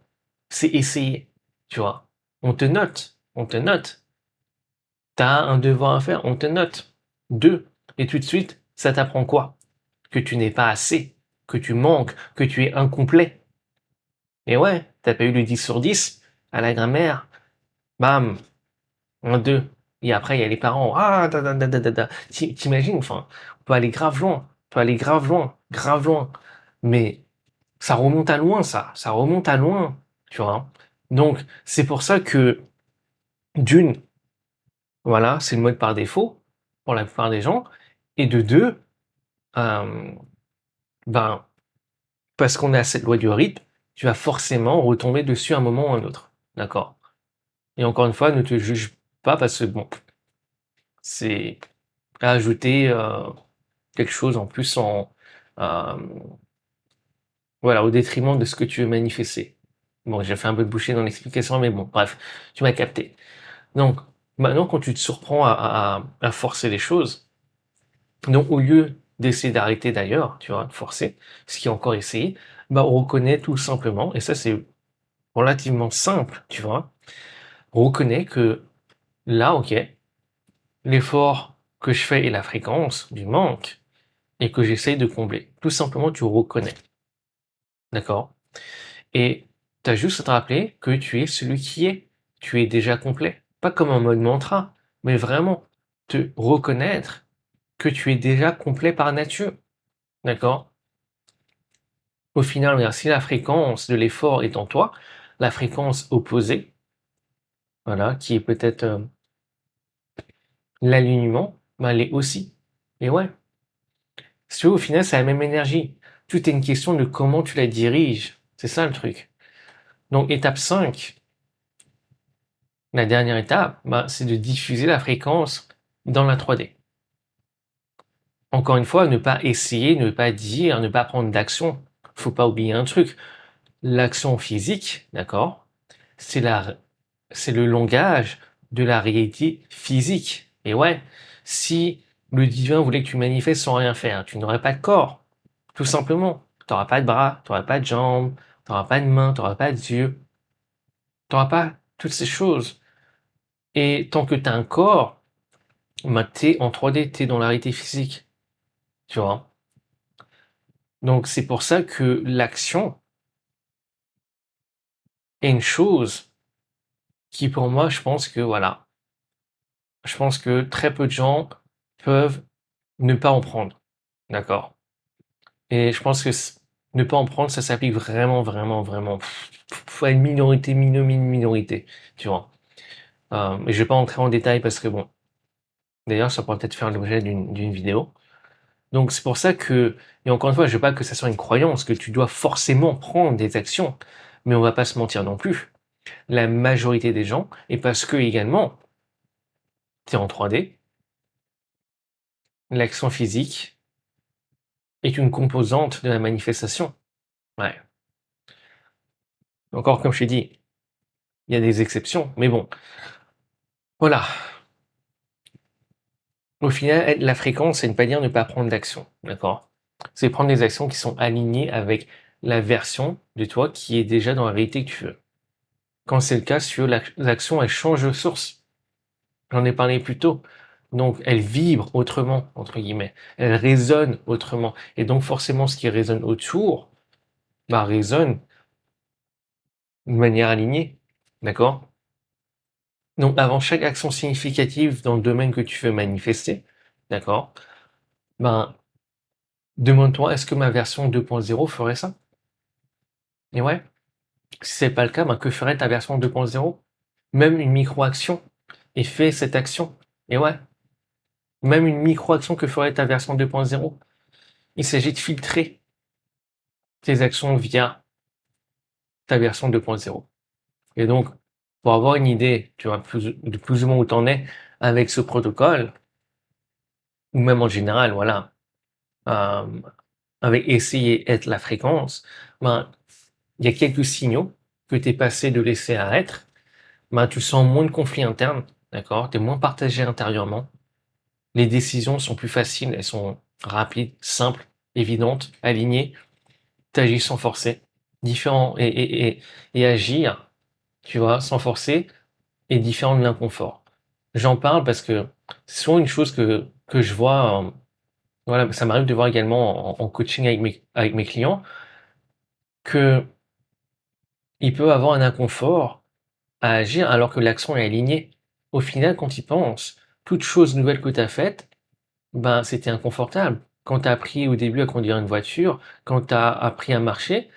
c'est essayer. Tu vois? On te note, on te note. T'as un devoir à faire, on te note. Deux. Et tout de suite, ça t'apprend quoi? Que tu n'es pas assez, que tu manques, que tu es incomplet. Et ouais, t'as pas eu le 10 sur 10 à la grammaire. Bam, un 2. Et après, il y a les parents. Ah, da, da, da, da, da, da. T'imagines, enfin, on peut aller grave loin. On peut aller grave loin, grave loin. Mais ça remonte à loin, ça. Ça remonte à loin, tu vois. Donc, c'est pour ça que, d'une, voilà, c'est le mode par défaut pour la plupart des gens. Et de deux, euh, ben, parce qu'on a cette loi du rythme, tu vas forcément retomber dessus à un moment ou à un autre. D'accord? Et encore une fois, ne te juge pas parce que bon, c'est ajouter quelque chose en plus euh, voilà, au détriment de ce que tu veux manifester. Bon, j'ai fait un peu de boucher dans l'explication, mais bon, bref, tu m'as capté. Donc, maintenant, quand tu te surprends à forcer les choses, donc au lieu d'essayer d'arrêter d'ailleurs, tu vois, de forcer, ce qui est encore essayé, bah, on reconnaît tout simplement, et ça c'est relativement simple, tu vois, on reconnaît que là, ok, l'effort que je fais et la fréquence du manque, et que j'essaye de combler. Tout simplement, tu reconnais. D'accord? Et tu as juste à te rappeler que tu es celui qui est. Tu es déjà complet. Pas comme en mode mantra, mais vraiment te reconnaître que tu es déjà complet par nature. D'accord? Au final, regarde, si la fréquence de l'effort est en toi, la fréquence opposée, voilà, qui est peut-être l'alignement, ben, elle est aussi. Et ouais, si tu veux, au final, c'est la même énergie. Tout est une question de comment tu la diriges. C'est ça le truc. Donc, étape 5, la dernière étape, ben, c'est de diffuser la fréquence dans la 3D. Encore une fois, ne pas essayer, ne pas dire, ne pas prendre d'action. Faut pas oublier un truc. L'action physique, d'accord, c'est c'est le langage de la réalité physique. Et ouais, si le divin voulait que tu manifestes sans rien faire, tu n'aurais pas de corps, tout simplement. Tu n'auras pas de bras, tu n'auras pas de jambes, tu n'auras pas de mains, tu n'auras pas d'yeux, tu n'auras pas toutes ces choses. Et tant que tu as un corps, bah, tu es en 3D, tu es dans la réalité physique, tu vois. Donc c'est pour ça que l'action est une chose qui pour moi, je pense que voilà, je pense que très peu de gens peuvent ne pas en prendre. D'accord? Et je pense que ne pas en prendre, ça s'applique vraiment, vraiment, vraiment à une minorité, minorité, tu vois. Mais je vais pas entrer en détail parce que bon, d'ailleurs, ça pourrait peut-être faire l'objet d'une vidéo. Donc c'est pour ça que, et encore une fois, je veux pas que ça soit une croyance, que tu dois forcément prendre des actions, mais on va pas se mentir non plus. La majorité des gens, et parce que également, tu es en 3D, l'action physique est une composante de la manifestation. Ouais. Encore, comme je t'ai dit, il y a des exceptions, mais bon, voilà. Au final, la fréquence, ça ne veut pas dire ne pas prendre d'action, d'accord? C'est prendre des actions qui sont alignées avec la version de toi qui est déjà dans la réalité que tu veux. Quand c'est le cas, sur l'action, elle change de source. J'en ai parlé plus tôt. Donc, elle vibre autrement, entre guillemets. Elle résonne autrement. Et donc, forcément, ce qui résonne autour, bah, résonne de manière alignée. D'accord? Donc, avant chaque action significative dans le domaine que tu veux manifester, d'accord? Ben, demande-toi, est-ce que ma version 2.0 ferait ça? Et ouais, si c'est pas le cas, ben, que ferait ta version 2.0? Même une micro-action. Et fais cette action. Et ouais, même une micro-action que ferait ta version 2.0. Il s'agit de filtrer tes actions via ta version 2.0. Et donc, pour avoir une idée, tu vois, de plus ou moins où t'en es avec ce protocole, ou même en général, voilà, avec essayer être la fréquence, ben, il y a quelques signaux que tu es passé de l'essai à être, ben, tu sens moins de conflits internes, d'accord? Tu es moins partagé intérieurement. Les décisions sont plus faciles, elles sont rapides, simples, évidentes, alignées. Tu agis sans forcer, différent et agir, tu vois, sans forcer est différent de l'inconfort. J'en parle parce que c'est souvent une chose que je vois, voilà, ça m'arrive de voir également en coaching avec mes clients, qu'il peut avoir un inconfort à agir alors que l'action est alignée. Au final, quand tu y penses, toute chose nouvelle que tu as faite, ben, c'était inconfortable. Quand tu as appris au début à conduire une voiture, quand tu as appris à marcher,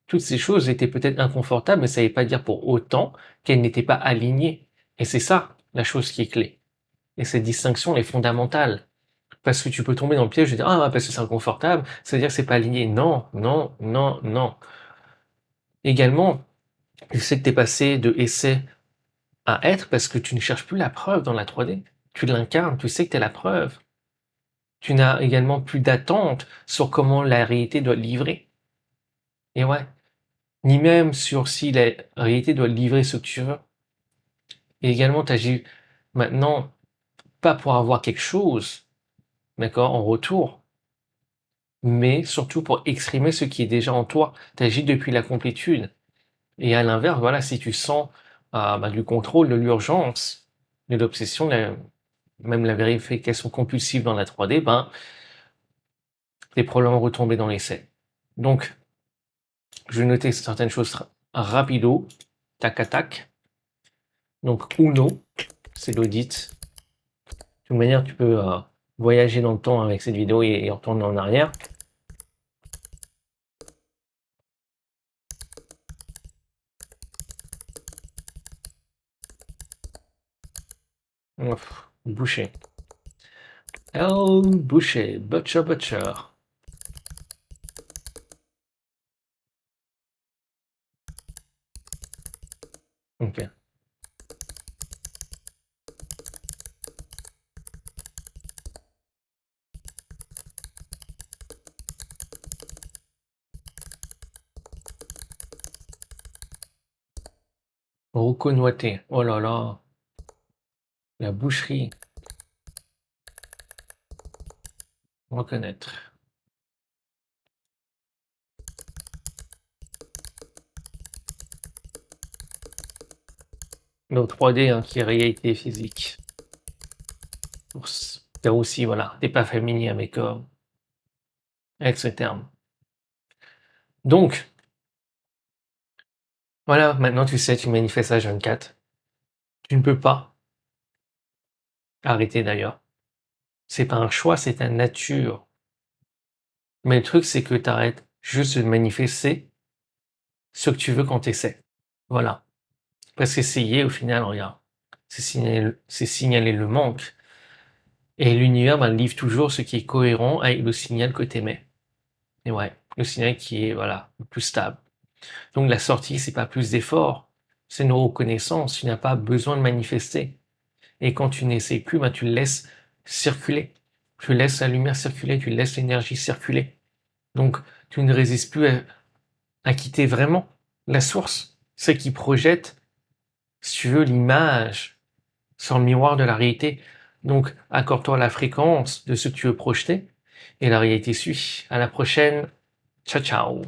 toutes ces choses étaient peut-être inconfortables, mais ça ne veut pas dire pour autant qu'elles n'étaient pas alignées. Et c'est ça, la chose qui est clé. Et cette distinction elle est fondamentale. Parce que tu peux tomber dans le piège de dire: «Ah, parce que c'est inconfortable, ça veut dire que c'est pas aligné». Non, non, non, non. Également, je sais que tu es passé de essai à être parce que tu ne cherches plus la preuve dans la 3D. Tu l'incarnes, tu sais que tu es la preuve. Tu n'as également plus d'attente sur comment la réalité doit livrer. Et ouais, ni même sur si la réalité doit livrer ce que tu veux. Et également, tu agis maintenant pas pour avoir quelque chose, d'accord, en retour, mais surtout pour exprimer ce qui est déjà en toi. Tu agis depuis la complétude. Et à l'inverse, voilà, si tu sens bah, du contrôle, de l'urgence, de l'obsession, même la vérification compulsive dans la 3D, ben, tu es probablement retombé dans l'essai. Donc, je vais noter certaines choses rapido, tac à tac. Donc, Uno, c'est l'audit. De toute manière, tu peux voyager dans le temps avec cette vidéo et retourner en arrière. Boucher. L. Boucher. Butcher, butcher. Ok. Reconnoiter. Oh là là. La boucherie. Reconnaître. Le 3D hein, qui est réalité physique. Pour faire aussi, voilà, t'es pas familier avec ce terme. Donc, voilà, maintenant tu sais, tu manifestes à 24. Tu ne peux pas arrêter d'ailleurs. C'est pas un choix, c'est ta nature. Mais le truc, c'est que tu arrêtes juste de manifester ce que tu veux quand tu essaies. Voilà. Parce qu'essayer, au final, regarde, c'est signaler le manque. Et l'univers livre toujours ce qui est cohérent avec le signal que tu émets. Et ouais, le signal qui est voilà, le plus stable. Donc la sortie, c'est pas plus d'effort, c'est une reconnaissance. Tu n'as pas besoin de manifester. Et quand tu n'essayes plus, tu le laisses circuler. Tu laisses la lumière circuler, tu laisses l'énergie circuler. Donc tu ne résistes plus à quitter vraiment la source, ce qui projette, si tu veux, l'image sur le miroir de la réalité. Donc accorde-toi la fréquence de ce que tu veux projeter et la réalité suit. À la prochaine. Ciao, ciao.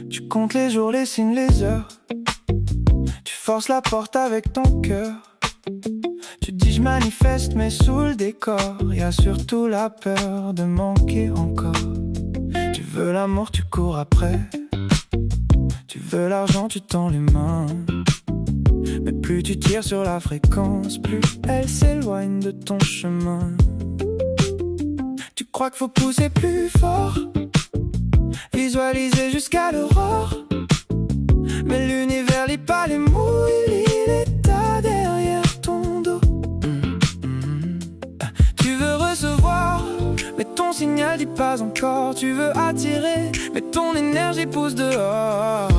Tu comptes les jours, les signes, les heures. Tu forces la porte avec ton cœur. Tu dis je manifeste mais sous le décor y a surtout la peur de manquer encore. Tu veux l'amour, tu cours après. Tu veux l'argent, tu tends les mains. Mais plus tu tires sur la fréquence, plus elle s'éloigne de ton chemin. Tu crois qu'il faut pousser plus fort, visualiser jusqu'à l'aurore. Mais l'univers lit pas les mots, il lit l'état derrière ton dos. mais ton signal dit pas encore. Tu veux attirer, mais ton énergie pousse dehors.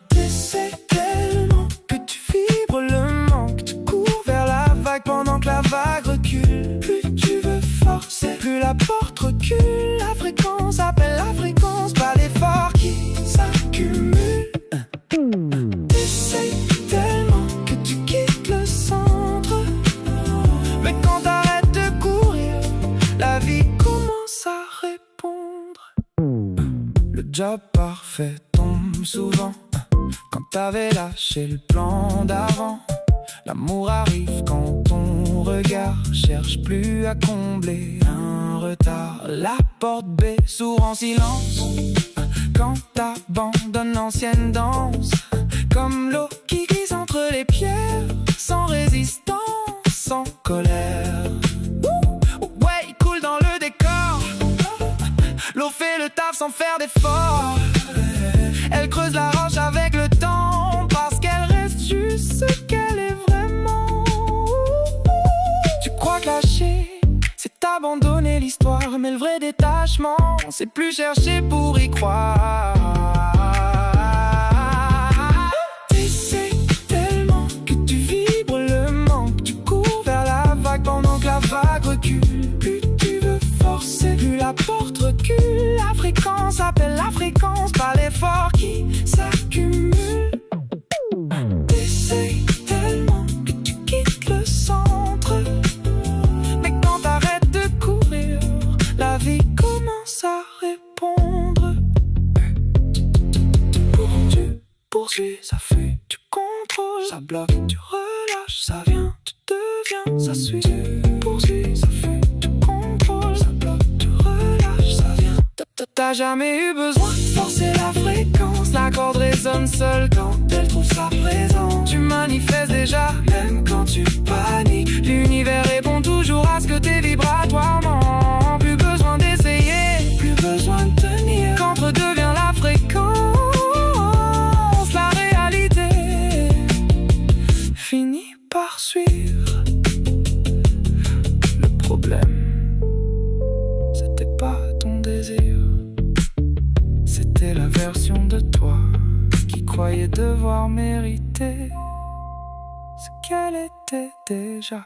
T'essaies tellement que tu vibres le manque. Tu cours vers la vague pendant que la vague recule. Plus tu veux forcer, plus la porte recule. La fréquence appelle la fréquence, pas l'effort qui s'accumule. T'essayes tellement que tu quittes le centre, mais quand t'arrêtes de courir, la vie commence à répondre. Le job parfait tombe souvent quand t'avais lâché le plan d'avant. L'amour arrive quand ton regard cherche plus à combler un retard. La porte B s'ouvre en silence quand t'abandonnes l'ancienne danse. Comme l'eau qui glisse entre les pierres, sans résistance, sans colère. Ouais, il coule dans le décor. L'eau fait le taf sans faire d'effort. Elle creuse la roche avec le temps, parce qu'elle reste juste ce qu'elle est vraiment. Tu crois que lâcher, c'est abandonner l'histoire, mais le vrai détachement, c'est plus chercher pour y croire. T'essaies tellement que tu vibres le manque. Tu cours vers la vague pendant que la vague recule. Plus tu veux forcer, plus la porte recule. La fréquence appelle la fréquence, pas l'effort qui s'accumule. T'essayes tellement que tu quittes le centre, mais quand t'arrêtes de courir, la vie commence à répondre. Tu poursuis, ça fuit, tu contrôles, ça bloque, tu relâches, ça vient, tu deviens, ça suit. Tu poursuis, ça fuit, tu contrôles, ça bloque, tu relâches, ça vient. T'as jamais eu besoin de forcer la fréquence. La corde résonne seule quand elle trouve sa présence. Tu manifestes déjà, même quand tu paniques. L'univers répond toujours à ce que t'es vibratoirement. Plus besoin d'essayer, plus besoin de tenir. Quand redevient la fréquence, la réalité finit par suivre. Le problème, c'était pas ton désir, c'était la version de toi qui croyait devoir mériter ce qu'elle était déjà.